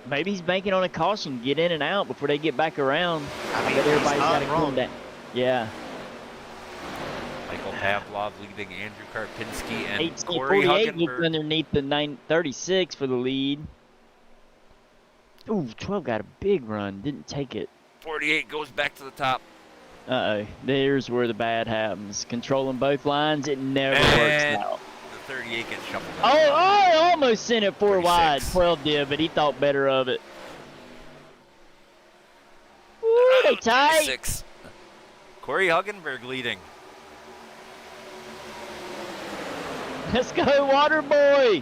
Maybe he's banking on a caution, get in and out before they get back around. I mean, bet he's everybody's not got to wrong. cool down. Yeah. Michael Pavlov leading Andrew Karpinski and 8 Corey 48 looked Huggenberg. underneath the 936 for the lead. Ooh, 12 got a big run, didn't take it. 48 goes back to the top. Uh-oh, there's where the bad happens. Controlling both lines, it never And works out. the 38 gets shuffled. Oh, I almost sent it 4 wide. 36. 12 did, but he thought better of it. Ooh, they tight. 36. Corey Huggenberg leading. Let's go, Water Boy.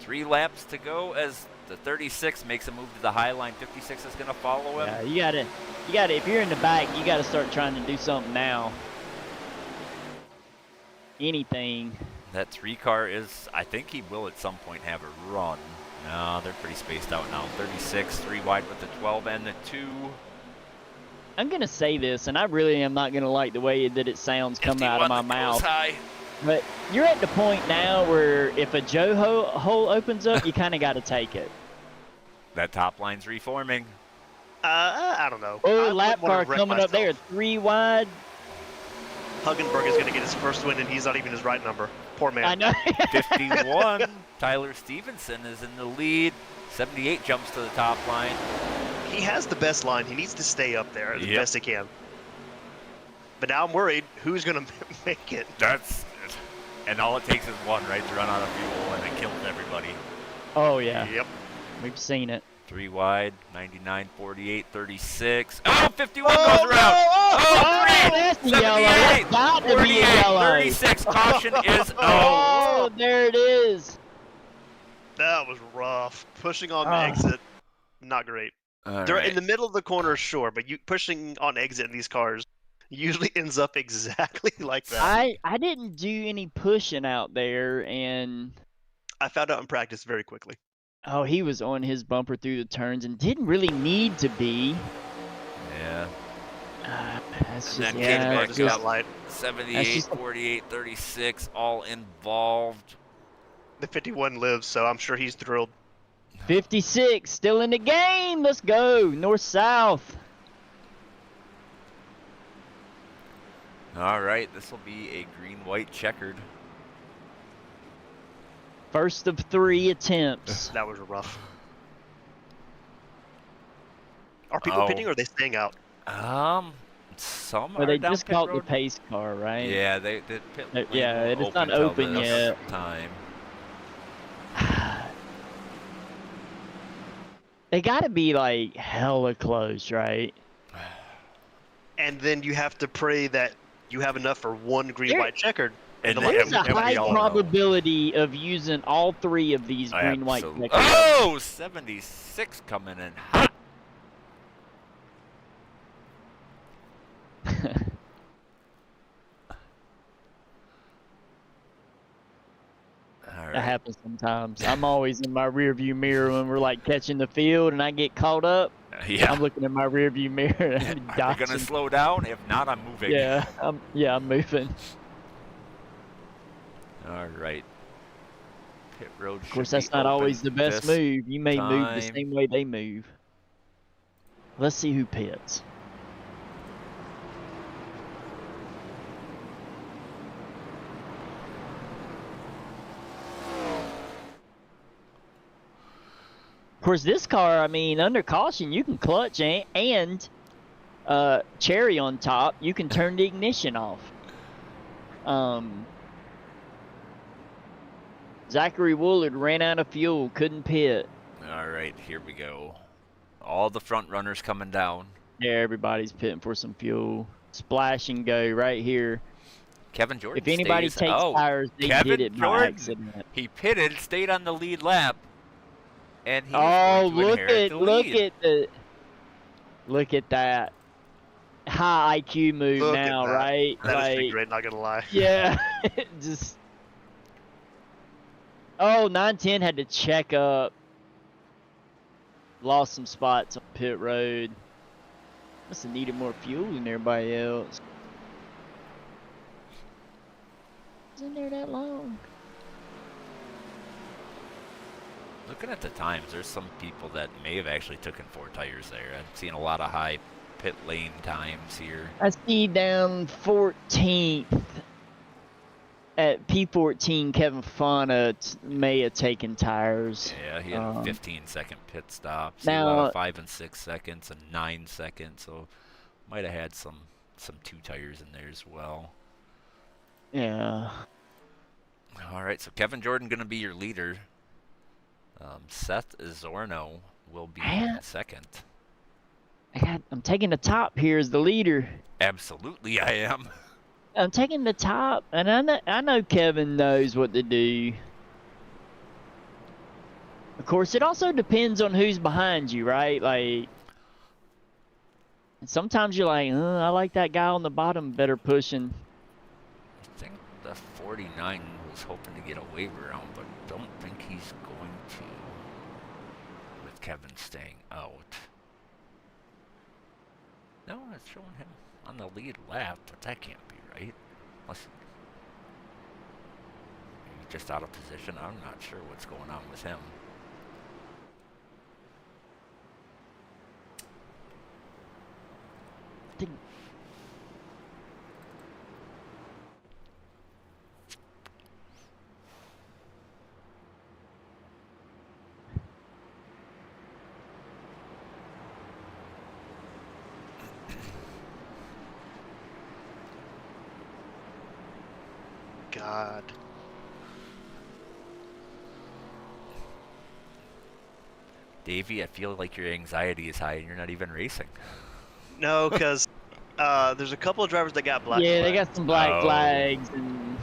3 laps to go as the 36 makes a move to the high line. 56 is going to follow him. Yeah, you gotta. If you're in the back, you gotta start trying to do something now. Anything. That 3 car is, I think he will at some point have a run. No, they're pretty spaced out now. 36, 3 wide with the 12 and the 2. I'm gonna say this, and I really am not gonna like the way that it sounds coming out of my mouth. High. But you're at the point now where if a Joe hole opens up, you kind of got to take it. That top line's reforming. I don't know. Oh, lap car coming up there, 3 wide. Huggenberg is going to get his first win, and he's not even his right number. Poor man. I know. 51. Tyler Stevenson is in the lead. 78 jumps to the top line. He has the best line. He needs to stay up there as best he can. But now I'm worried who's going to make it. And all it takes is one, right, to run out of fuel, and it kills everybody. Oh, yeah. Yep. We've seen it. 3 wide, 99, 48, 36. Oh, 51 goes around. Oh, 3, that's yellow. That's got to be yellow. 36. Caution is oh, there it is. That was rough. Pushing on the exit, not great. They're in the middle of the corner, sure, but you pushing on exit in these cars usually ends up exactly like that. I didn't do any pushing out there, and I found out in practice very quickly. Oh, he was on his bumper through the turns and didn't really need to be. Yeah. That's and just, then just got light. 78, 48, 36, all involved. The 51 lives, so I'm sure he's thrilled. 56, still in the game. Let's go. North-south. All right, this will be a green-white checkered. First of 3 attempts. That was rough. Are people pitting or are they staying out? Some well, are they down just pit caught road. the pace car, right? Yeah, they did pit lane. Yeah, it's open not till open this yet. Time. They got to be like hella close, right? And then you have to pray that you have enough for one green-white checkered. And There's a high probability of using all 3 of these green-white checkers. Oh, 76 coming in hot. That happens sometimes. I'm always in my rear view mirror when we're like catching the field and I get caught up. Yeah. I'm looking in my rear view mirror and Are they gonna slow down? If not, I'm moving. Yeah, I'm moving. All right. Pit road. Of course, that's not always the best move. You may move the same way they move. Let's see who pits. Of course, this car, I mean, under caution, you can clutch and cherry on top, you can turn the ignition off. Zachary Woolard ran out of fuel, couldn't pit. All right, here we go. All the front runners coming down. Yeah, everybody's pitting for some fuel. Splash and go right here. Kevin Jordan If anybody stays. takes tires, they Kevin did it by Jordan. accident. He pitted, stayed on the lead lap. And he look at that high IQ move now, right? That like, is pretty great, not gonna lie. Yeah, just 910 had to check up. Lost some spots on pit road. Must have needed more fuel than everybody else. Was in there that long? Looking at the times, there's some people that may have actually taken 4 tires there. I've seen a lot of high pit lane times here. I see down 14th at P14. Kevin Fauna may have taken tires. Yeah, he had a 15-second pit stop. See now, a lot of 5 and 6 seconds and 9 seconds. So might have had some 2 tires in there as well. Yeah. All right, so Kevin Jordan going to be your leader. Seth Zorno will be in second. I'm taking the top here as the leader. Absolutely, I am. I'm taking the top, and I know Kevin knows what to do. Of course, it also depends on who's behind you, right? Like, sometimes you're like, I like that guy on the bottom better pushing. I think the 49 was hoping to get a waiver round, but don't think he's going to. With Kevin staying out. No, it's showing him on the lead lap, but that can't be right. Unless he's just out of position. I'm not sure what's going on with him. God. Davey, I feel like your anxiety is high and you're not even racing. No, because there's a couple of drivers that got black Yeah, flags. they got some black flags, and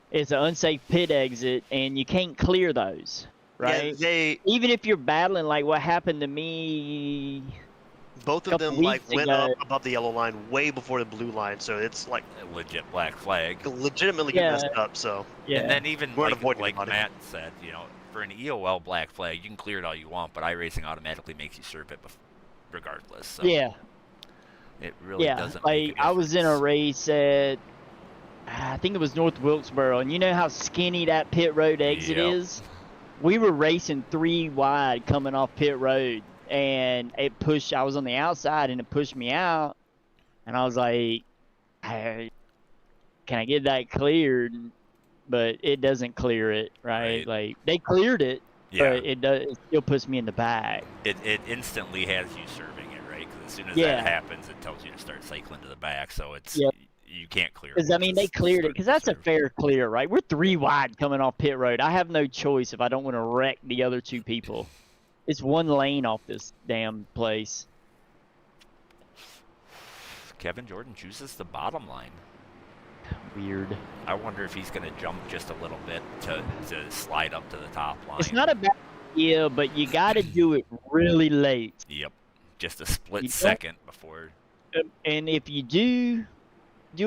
it's an unsafe pit exit, and you can't clear those, right? Yeah, even if you're battling, like what happened to me. Both of them like went ago. up above the yellow line way before the blue line, so it's like A legit black flag. legitimately get messed up. So And then even We're like Matt said, you know, for an EOL black flag, you can clear it all you want, but iRacing automatically makes you serve it regardless. So Yeah. It really doesn't like make a I was in a difference. race at, I think it was North Wilkesboro, and you know how skinny that pit road exit is? We were racing 3 wide coming off pit road, and it pushed, I was on the outside, and it pushed me out, and I was like, hey, can I get that cleared? But it doesn't clear it, right? Like, they cleared it, but it still puts me in the back. It instantly has you serving it, right? Because as soon as that happens, it tells you to start cycling to the back, so it's you can't clear it. Because, I mean, they cleared it, because that's a fair clear, right? We're 3 wide coming off pit road. I have no choice if I don't want to wreck the other 2 people. It's 1 lane off this damn place. Kevin Jordan chooses the bottom line. Weird. I wonder if he's going to jump just a little bit to slide up to the top line. It's not a bad idea, but you got to do it really late. Yep. Just a split second before. And if you do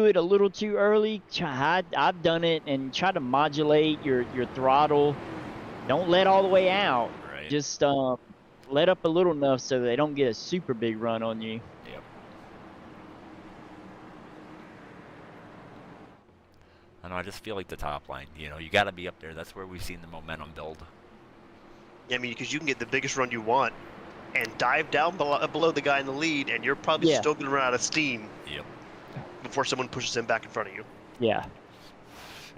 it a little too early, I've done it, and try to modulate your throttle. Don't let all the way out. Right. Just let up a little enough so they don't get a super big run on you. Yep. I know, I just feel like the top line, you know, you got to be up there. That's where we've seen the momentum build. Yeah, I mean, because you can get the biggest run you want and dive down below the guy in the lead, and you're probably still going to run out of steam. Yep. Before someone pushes him back in front of you. Yeah.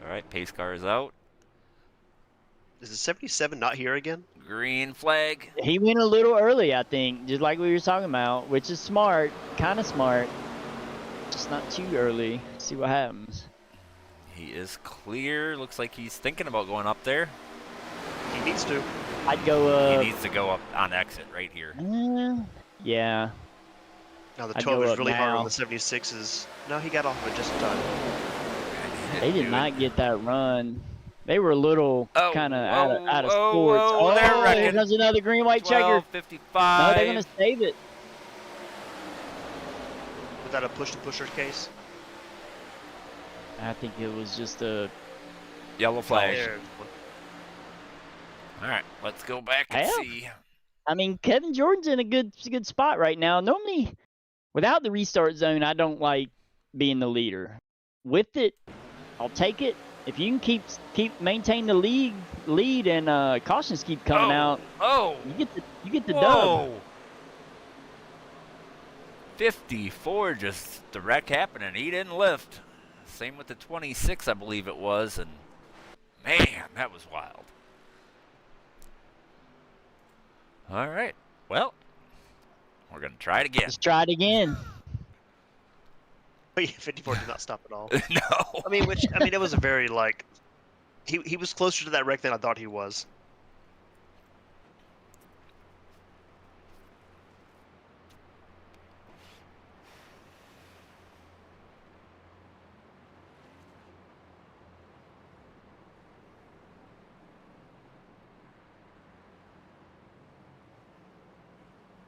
All right, pace car is out. Is the 77 not here again? Green flag. He went a little early, I think, just like we were talking about, which is smart, kind of smart. Just not too early. See what happens. He is clear. Looks like he's thinking about going up there. He needs to. I'd go He needs to go up on exit right here. Yeah. Now the 12 is really hard on the 76s. No, he got off of it just in time. They did not get that run. They were a little kind of out of sorts. Oh, here comes another green-white checker. 55. No, they're going to save it. Was that a push-to-pusher case? I think it was just a yellow flag. There. All right, let's go back and see. I mean, Kevin Jordan's in a good spot right now. Normally, without the restart zone, I don't like being the leader. With it, I'll take it. If you can keep maintain the lead and cautions keep coming out, you get the dub. 54, just the wreck happening. He didn't lift. Same with the 26, I believe it was, and man, that was wild. All right, well, we're gonna try it again. Let's try it again. But yeah, 54 did not stop at all. No. I mean, it was a very, like, he was closer to that wreck than I thought he was.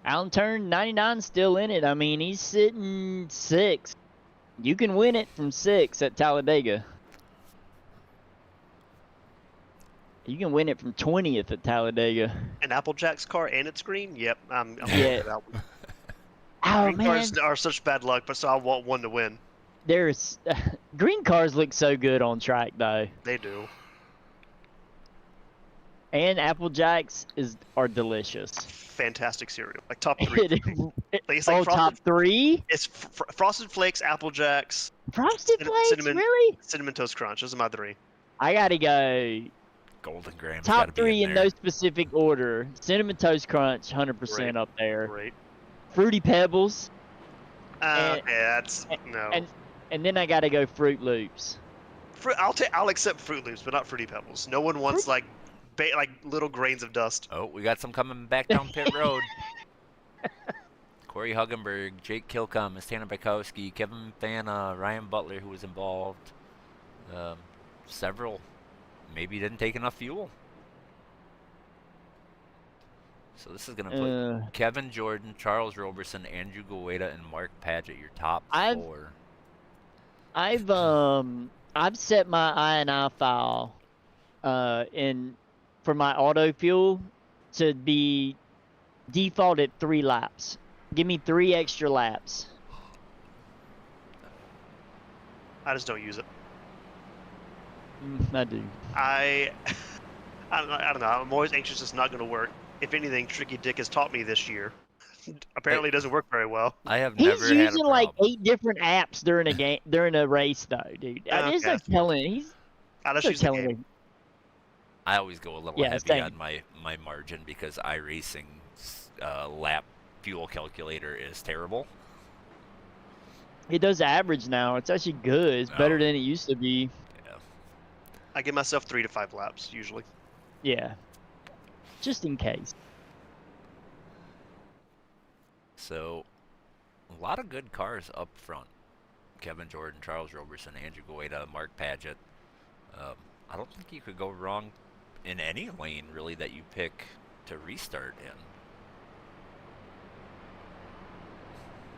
Allen Turn 99 still in it. I mean, he's sitting 6th. You can win it from 6 at Talladega. You can win it from 20th at Talladega. An Applejack's car and it's green? Yep, I'm Yeah. that one. Oh, Green man. cars are such bad luck, but so I want one to win. There's green cars look so good on track, though. They do. And Applejacks are delicious. Fantastic cereal. Like top 3. It's Oh, top 3? It's Frosted Flakes, Applejacks, Frosted Flakes, really? Cinnamon Toast Crunch. Those are my 3. I gotta go. Golden Graham. Top 3 in no specific order. Cinnamon Toast Crunch, 100% up there. Great. Fruity Pebbles. Okay, that's no. And then I gotta go Fruit Loops. I'll accept Fruit Loops, but not Fruity Pebbles. No one wants like little grains of dust. Oh, we got some coming back down pit road. Corey Huggenberg, Jake Kilcum, Tanner Bykowski, Kevin Fana, Ryan Butler, who was involved. Several maybe didn't take enough fuel. So this is going to put Kevin Jordan, Charles Roberson, Andrew Gueda, and Mark Padgett, your top 4. I've set my I&I file for my auto fuel to be default at 3 laps. Give me 3 extra laps. I just don't use it. I do. I don't know. I'm always anxious it's not going to work. If anything, Tricky Dick has taught me this year. Apparently, it doesn't work very well. I have never had a problem. He's using like 8 different apps during a race, though, dude. There's no telling. I just use the game. I always go a little heavy on my margin because iRacing's lap fuel calculator is terrible. It does average now. It's actually good. It's better than it used to be. Yeah. I give myself 3 to 5 laps usually. Yeah. Just in case. So, a lot of good cars up front. Kevin Jordan, Charles Roberson, Andrew Gueda, Mark Padgett. I don't think you could go wrong in any lane, really, that you pick to restart in.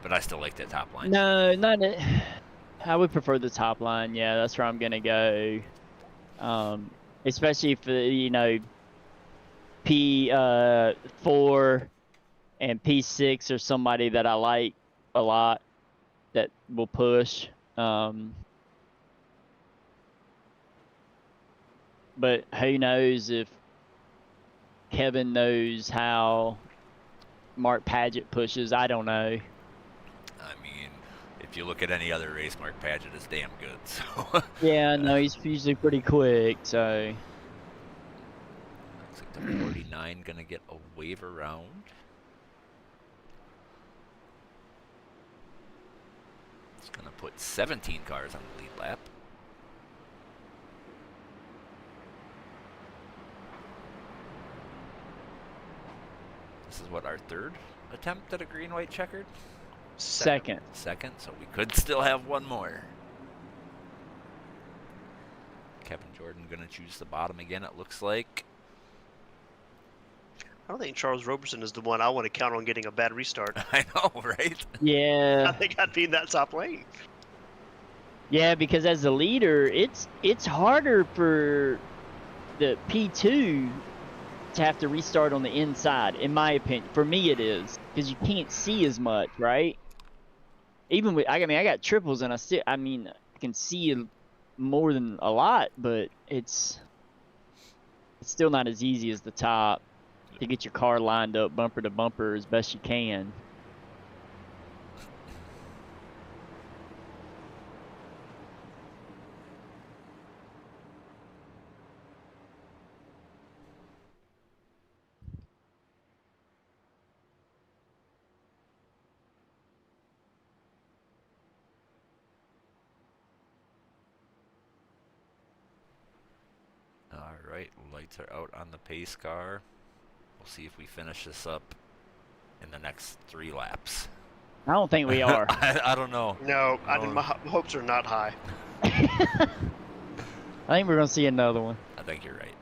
But I still like that top line. No, not it. I would prefer the top line. Yeah, that's where I'm going to go. Especially for, P4 and P6 are somebody that I like a lot that will push. But who knows if Kevin knows how Mark Padgett pushes. I don't know. I mean, if you look at any other race, Mark Padgett is damn good. So yeah, no, he's usually pretty quick, so... Looks like the 49 gonna get a wave around. It's gonna put 17 cars on the lead lap. This is what, our 3rd attempt at a green-white checkered? Second, so we could still have one more. Kevin Jordan gonna choose the bottom again, it looks like. I don't think Charles Roberson is the one I want to count on getting a bad restart. I know, right? Yeah. I think I'd be in that top lane. Yeah, because as a leader, it's harder for the P2 to have to restart on the inside, in my opinion. For me, it is, because you can't see as much, right? Even with, I got triples, and I can see more than a lot, but it's still not as easy as the top to get your car lined up bumper to bumper as best you can. Alright, lights are out on the pace car. We'll see if we finish this up in the next 3 laps. I don't think we are. I don't know. No, my hopes are not high. I think we're going to see another one. I think you're right.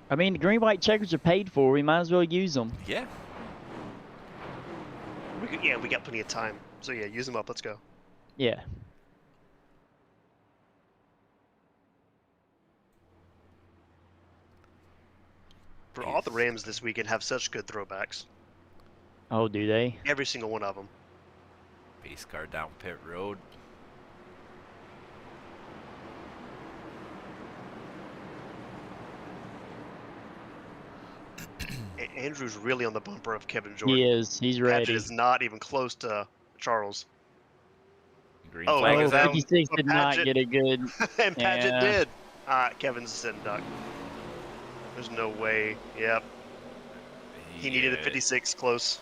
I mean, the green, white checkers are paid for. We might as well use them. Yeah. We got plenty of time. So yeah, use them up. Let's go. Yeah. For all the Rams this weekend have such good throwbacks. Oh, do they? Every single one of them. Base car down pit road. Andrew's really on the bumper of Kevin Jordan. He is. He's ready. Paget is not even close to Charles. Green flag is out. 56 did not get a good. And Paget did. Kevin's a sitting duck. There's no way. Yep. He needed a 56 close.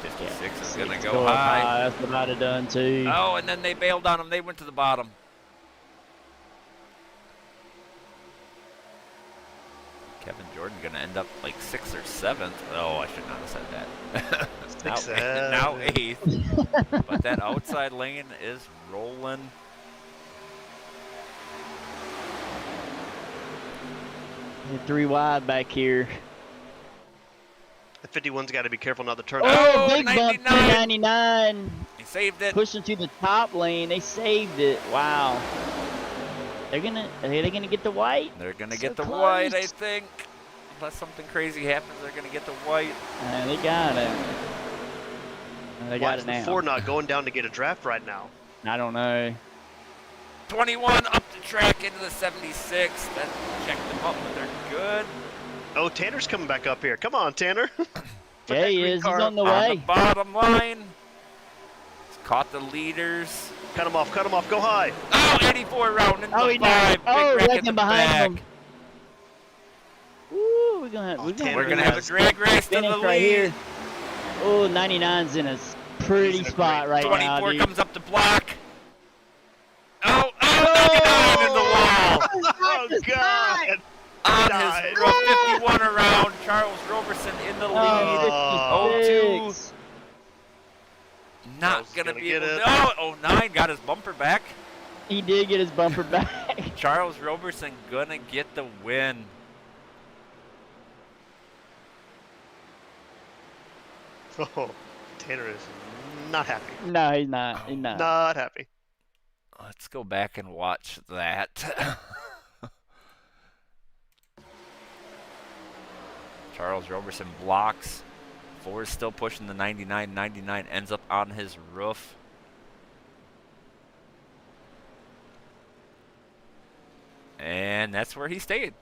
56 is going to go high. That's what I'd have done too. Oh, and then they bailed on him. They went to the bottom. Kevin Jordan going to end up like 6th or 7th. Oh, I should not have said that. now 8th. But that outside lane is rolling. You're 3 wide back here. The 51's got to be careful not to turn. Oh, big bump to 99. He saved it. Pushing to the top lane. They saved it. Wow. Are they gonna get the white? They're gonna get the white, I think. Unless something crazy happens, they're gonna get the white. They got it. They got it now. Why is the Ford not going down to get a draft right now? I don't know. 21 up the track into the 76. That checked them up, but they're good. Oh, Tanner's coming back up here. Come on, Tanner. Yeah, he is. He's on the way. On the bottom line. He's caught the leaders. Cut him off. Cut him off. Go high. Oh, 84 round into the 5. Oh, Big wreck wrecking in the behind back. him. Ooh, we're gonna have a drag race to the lead. Right here. Oh, 99's in a pretty spot right now. 24 comes up the block. Oh, 99 in the wall. Oh, God. On his row, 51 around. Charles Roberson in the lead. Oh, 02. Not going to be able to. Oh, 09 got his bumper back. He did get his bumper back. Charles Roberson going to get the win. Oh, Tanner is not happy. No, he's not. He's not. Not happy. Let's go back and watch that. Charles Roberson blocks. Ford still pushing the 99. 99 ends up on his roof. And that's where he stayed.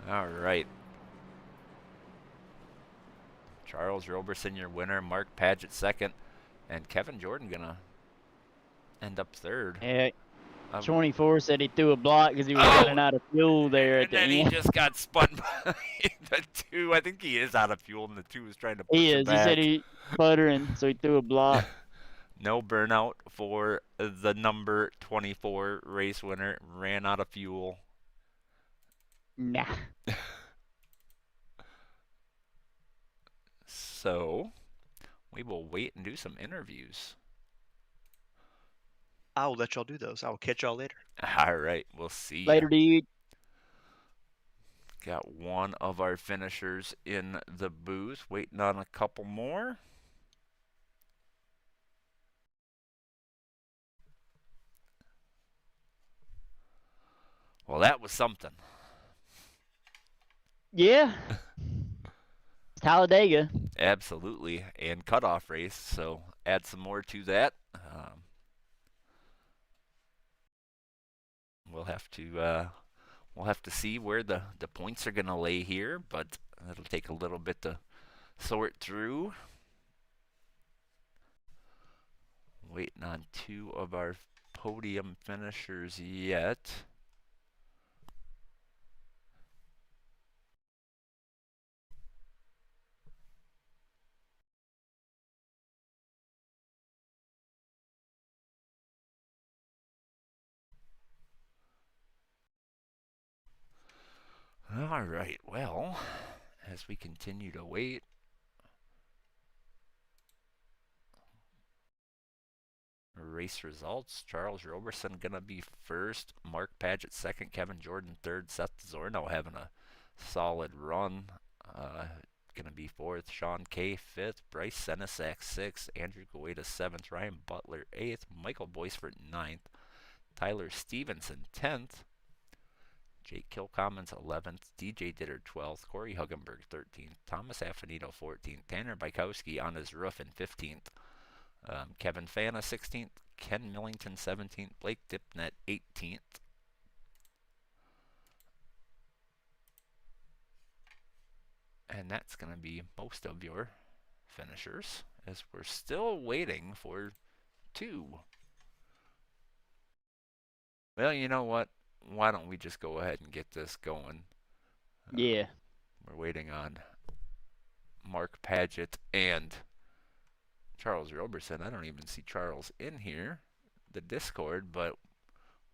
All right. Charles Roberson, your winner. Mark Paget, second. And Kevin Jordan going to end up third. Yeah. 24 said he threw a block because he was running out of fuel there at the end. And then he just got spun by the 2. I think he is out of fuel, and the 2 is trying to push him back. He said he's sputtering, so he threw a block. No burnout for the number 24 race winner. Ran out of fuel. Nah. So, we will wait and do some interviews. I'll let y'all do those. I will catch y'all later. All right, we'll see. Later, dude. Got one of our finishers in the booth. Waiting on a couple more. Well, that was something. Yeah. Talladega. Absolutely, and cutoff race. So add some more to that. We'll have to see where the points are gonna lay here, but it'll take a little bit to sort through. Waiting on 2 of our podium finishers yet. All right, well, as we continue to wait, race results. Charles Roberson going to be first. Mark Paget second. Kevin Jordan third. Seth Zorno having a solid run. Going to be fourth. Sean Kay fifth. Bryce Senesac sixth. Andrew Goeta seventh. Ryan Butler eighth. Michael Boisford ninth. Tyler Stevenson 10th. Jake Kilcommons 11th. DJ Ditter 12th. Corey Huggenberg 13th. Thomas Affinito 14th. Tanner Bykowski on his roof in 15th. Kevin Fana 16th. Ken Millington 17th. Blake Dipnet 18th. And that's going to be most of your finishers, as we're still waiting for 2. Well, you know what? Why don't we just go ahead and get this going? Yeah. We're waiting on Mark Paget and Charles Roberson. I don't even see Charles in here, the Discord, but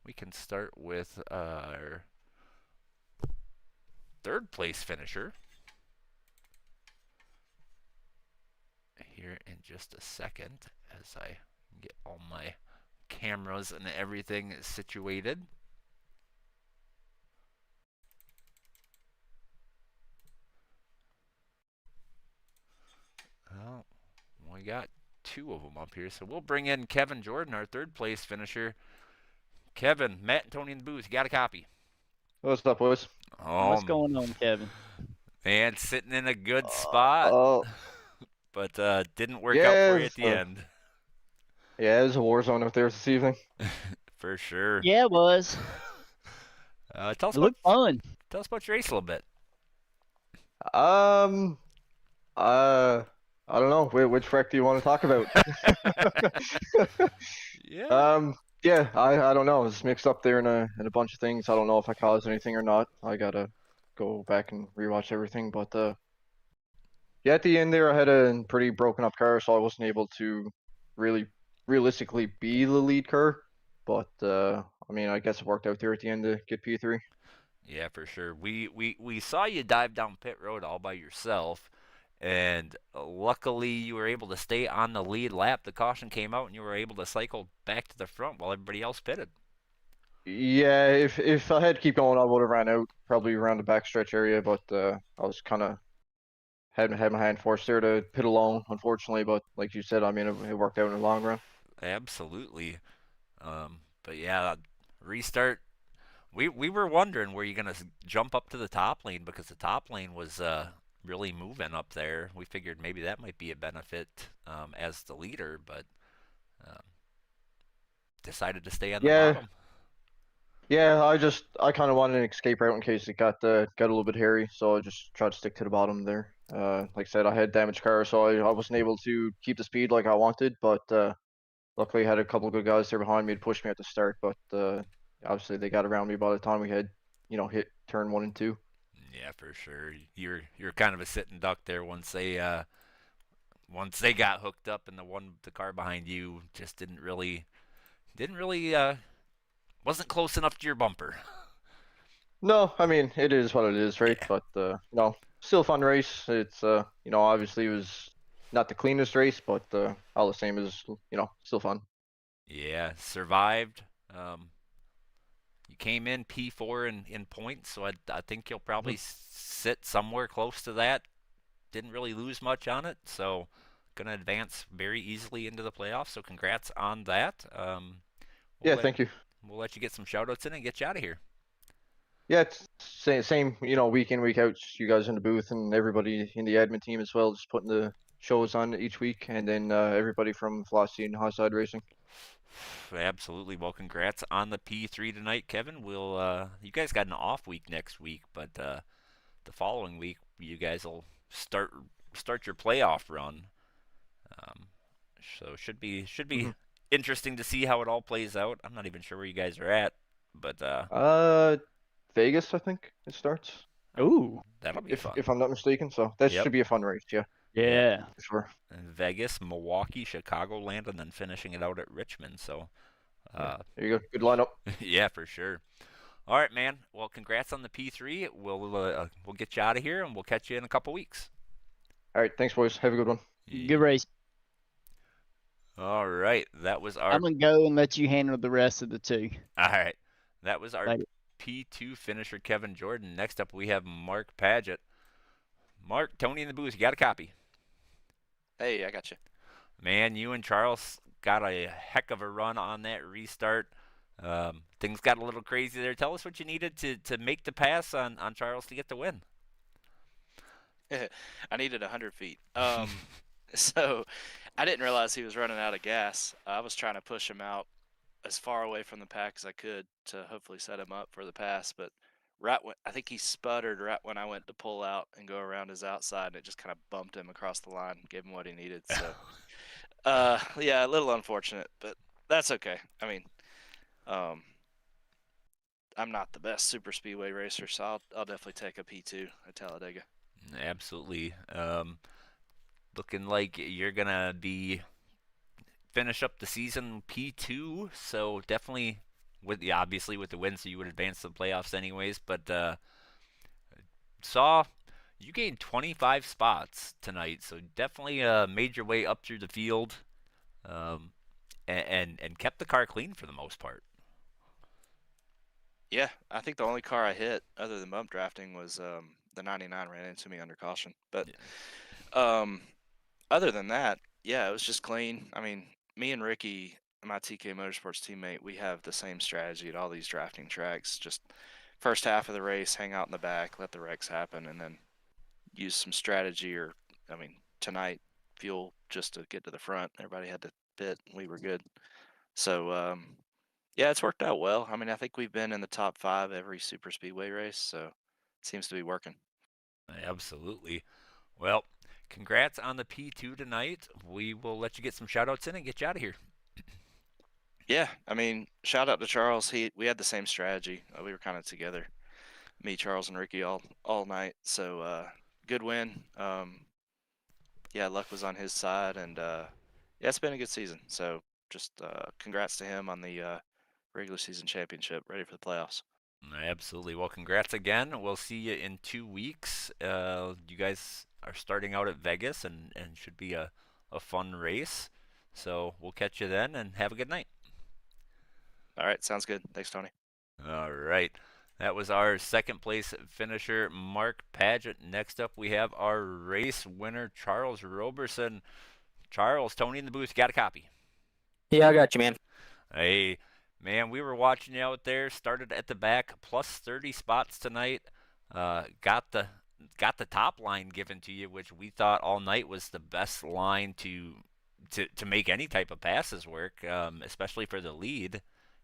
we can start with our third place finisher here in just a second as I get all my cameras and everything situated. Well, we got 2 of them up here, so we'll bring in Kevin Jordan, our third place finisher. Kevin, Matt and Tony in the booth, you got a copy? What's up, boys? What's going on, Kevin? Man, sitting in a good spot, but didn't work out for you at the end. Yeah, it was a war zone out there this evening. For sure. Yeah, it was. Tell us It looked fun. Tell us about your race a little bit. I don't know. Which track do you want to talk about? Yeah. Yeah, I don't know. It's mixed up there in a bunch of things. I don't know if I caused anything or not. I gotta go back and rewatch everything. But yeah, at the end there, I had a pretty broken up car, so I wasn't able to really realistically be the lead car. But I mean, I guess it worked out there at the end to get P3. Yeah, for sure. We saw you dive down pit road all by yourself, and luckily you were able to stay on the lead lap. The caution came out, and you were able to cycle back to the front while everybody else pitted. Yeah, if I had to keep going, I would have ran out probably around the backstretch area, but I was kind of had my hand forced there to pit alone, unfortunately. But like you said, I mean, it worked out in the long run. Absolutely. But yeah, restart. We were wondering, were you going to jump up to the top lane, because the top lane was really moving up there. We figured maybe that might be a benefit as the leader, but decided to stay on the bottom. Yeah, I kind of wanted an escape route in case it got a little bit hairy, so I just tried to stick to the bottom there. Like I said, I had damaged car, so I wasn't able to keep the speed like I wanted, but luckily I had a couple of good guys there behind me to push me at the start, but obviously they got around me by the time we had, hit turn 1 and 2. Yeah, for sure. You're kind of a sitting duck there once they got hooked up, and the car behind you just didn't really wasn't close enough to your bumper. No, I mean, it is what it is, right? Yeah. But still a fun race. It's obviously it was not the cleanest race, but all the same is still fun. Yeah, survived. You came in P4 in points, so I think you'll probably sit somewhere close to that. Didn't really lose much on it, so gonna advance very easily into the playoffs. So congrats on that. Thank you. We'll let you get some shout-outs in and get you out of here. Yeah, it's same week in, week out. You guys in the booth and everybody in the admin team as well, just putting the shows on each week, and then everybody from Velocity and High Side Racing. Absolutely. Well, congrats on the P3 tonight, Kevin. We'll you guys got an off week next week, but the following week you guys will start your playoff run. So should be interesting to see how it all plays out. I'm not even sure where you guys are at, but Vegas, I think it starts. Ooh, that'll be fun. If I'm not mistaken, so that should be a fun race. Yeah, for sure. Vegas, Milwaukee, Chicagoland, and then finishing it out at Richmond. So there you go. Good lineup. Yeah, for sure. All right, man. Well, congrats on the P3. We'll get you out of here, and we'll catch you in a couple weeks. All right, thanks, boys. Have a good one. Good race. All right, that was our. I'm gonna go and let you handle the rest of the two. All right, that was our Later. P2 finisher, Kevin Jordan. Next up, we have Mark Paget. Mark, Tony in the booth, you got a copy? Hey, I got you. Man, you and Charles got a heck of a run on that restart. Things got a little crazy there. Tell us what you needed to make the pass on Charles to get the win. I needed 100 feet. So I didn't realize he was running out of gas. I was trying to push him out as far away from the pack as I could to hopefully set him up for the pass. But I think he sputtered right when I went to pull out and go around his outside, and it just kind of bumped him across the line, gave him what he needed. So, yeah, a little unfortunate, but that's okay. I mean, I'm not the best super speedway racer, so I'll definitely take a P2 at Talladega. Absolutely. Looking like you're gonna be finish up the season P2, so definitely obviously with the win, so you would advance to the playoffs anyways. But saw you gained 25 spots tonight, so definitely made your way up through the field, and kept the car clean for the most part. Yeah, I think the only car I hit other than bump drafting was the 99 ran into me under caution. But other than that, yeah, it was just clean. I mean, me and Ricky, my TK Motorsports teammate, we have the same strategy at all these drafting tracks. Just first half of the race, hang out in the back, let the wrecks happen, and then use some strategy tonight, fuel just to get to the front. Everybody had to pit. We were good. So, yeah, it's worked out well. I mean, I think we've been in the top 5 every super speedway race, so it seems to be working. Absolutely. Well, congrats on the P2 tonight. We will let you get some shout-outs in and get you out of here. Yeah, I mean, shout out to Charles. We had the same strategy. We were kind of together, me, Charles, and Ricky all night. So good win. Yeah, luck was on his side, and yeah, it's been a good season. So just congrats to him on the regular season championship. Ready for the playoffs. Absolutely. Well, congrats again. We'll see you in 2 weeks. You guys are starting out at Vegas, and should be a fun race. So we'll catch you then, and have a good night. All right, sounds good. Thanks, Tony. All right. That was our second place finisher, Mark Paget. Next up, we have our race winner, Charles Roberson. Charles, Tony in the booth, got a copy? Yeah, I got you, man. Hey, man, we were watching you out there. Started at the back, plus 30 spots tonight. Got the top line given to you, which we thought all night was the best line to make any type of passes work, especially for the lead.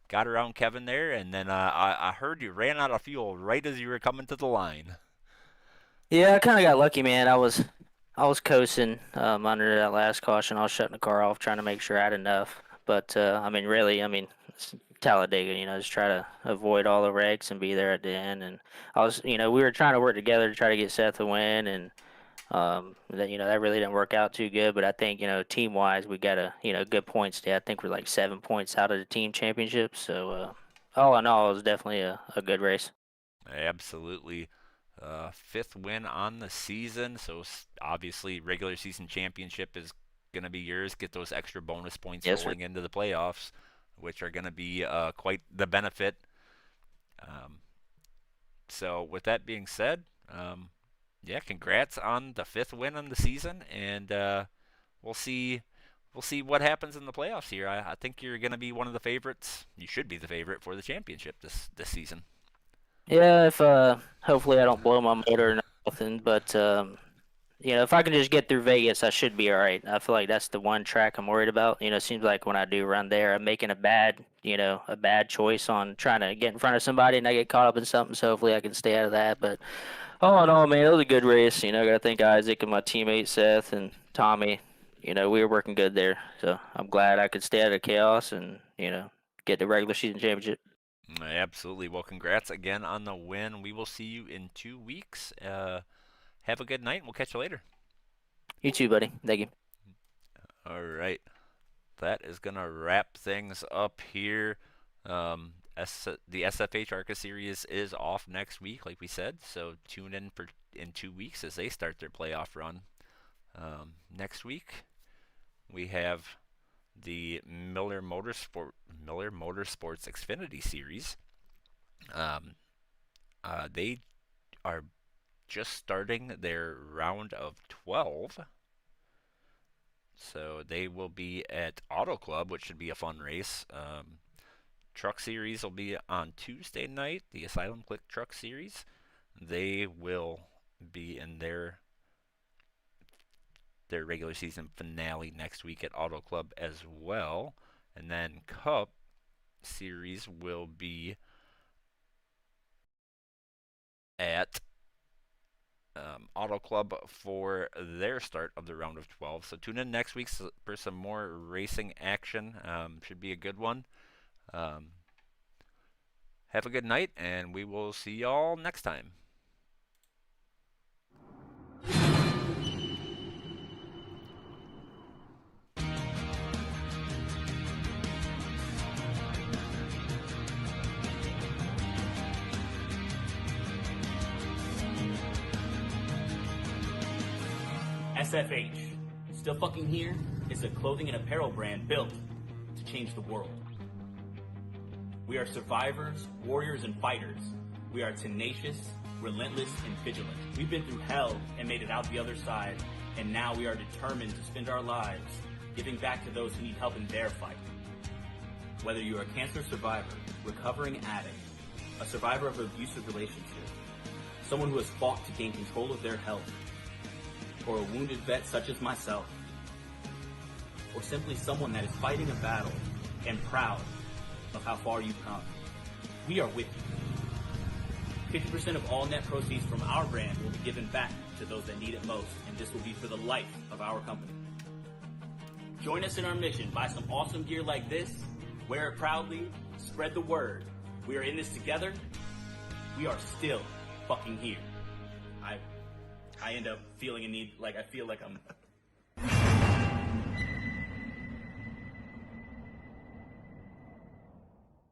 Got around Kevin there, and then I heard you ran out of fuel right as you were coming to the line. Yeah, I kind of got lucky, man. I was coasting under that last caution. I was shutting the car off, trying to make sure I had enough. But I mean, really, it's Talladega. Just try to avoid all the wrecks and be there at the end. And I was, we were trying to work together to try to get Seth a win, and that really didn't work out too good. But I think team wise, we got a good points today. I think we're like 7 points out of the team championship. So all in all, it was definitely a good race. Absolutely. 5th win on the season, so obviously regular season championship is going to be yours. Get those extra bonus points rolling into the playoffs, which are going to be quite the benefit. So with that being said, yeah, congrats on the 5th win on the season, and we'll see what happens in the playoffs here. I think you're going to be one of the favorites. You should be the favorite for the championship this season. Yeah, if hopefully I don't blow my motor or nothing, but if I can just get through Vegas, I should be all right. I feel like that's the one track I'm worried about. It seems like when I do run there, I'm making a bad choice on trying to get in front of somebody and I get caught up in something. So hopefully I can stay out of that. But all in all, man, it was a good race. I got to thank Isaac and my teammate Seth and Tommy. We were working good there. So I'm glad I could stay out of chaos and get the regular season championship. Absolutely. Well, congrats again on the win. We will see you in 2 weeks. Have a good night, and we'll catch you later. You too, buddy. Thank you. All right. That is going to wrap things up here. The SFH ARCA Series is off next week, like we said, so tune in in 2 weeks as they start their playoff run. Next week, we have the Miller Motorsports Xfinity Series. They are just starting their round of 12. So they will be at Auto Club, which should be a fun race. Truck Series will be on Tuesday night, the Asylum Click Truck Series. They will be in their regular season finale next week at Auto Club as well. And then Cup Series will be at Auto Club for their start of the round of 12. So tune in next week for some more racing action. Should be a good one. Have a good night, and we will see y'all next time. SFH, still fucking here, is a clothing and apparel brand built to change the world. We are survivors, warriors, and fighters. We are tenacious, relentless, and vigilant. We've been through hell and made it out the other side, and now we are determined to spend our lives giving back to those who need help in their fight. Whether you are a cancer survivor, recovering addict, a survivor of an abusive relationship, someone who has fought to gain control of their health, or a wounded vet such as myself, or simply someone that is fighting a battle and proud of how far you've come, we are with you. 50% of all net proceeds from our brand will be given back to those that need it most, and this will be for the life of our company. Join us in our mission. Buy some awesome gear like this, wear it proudly, spread the word. We are in this together. We are still fucking here. I end up feeling a need, like I feel like I'm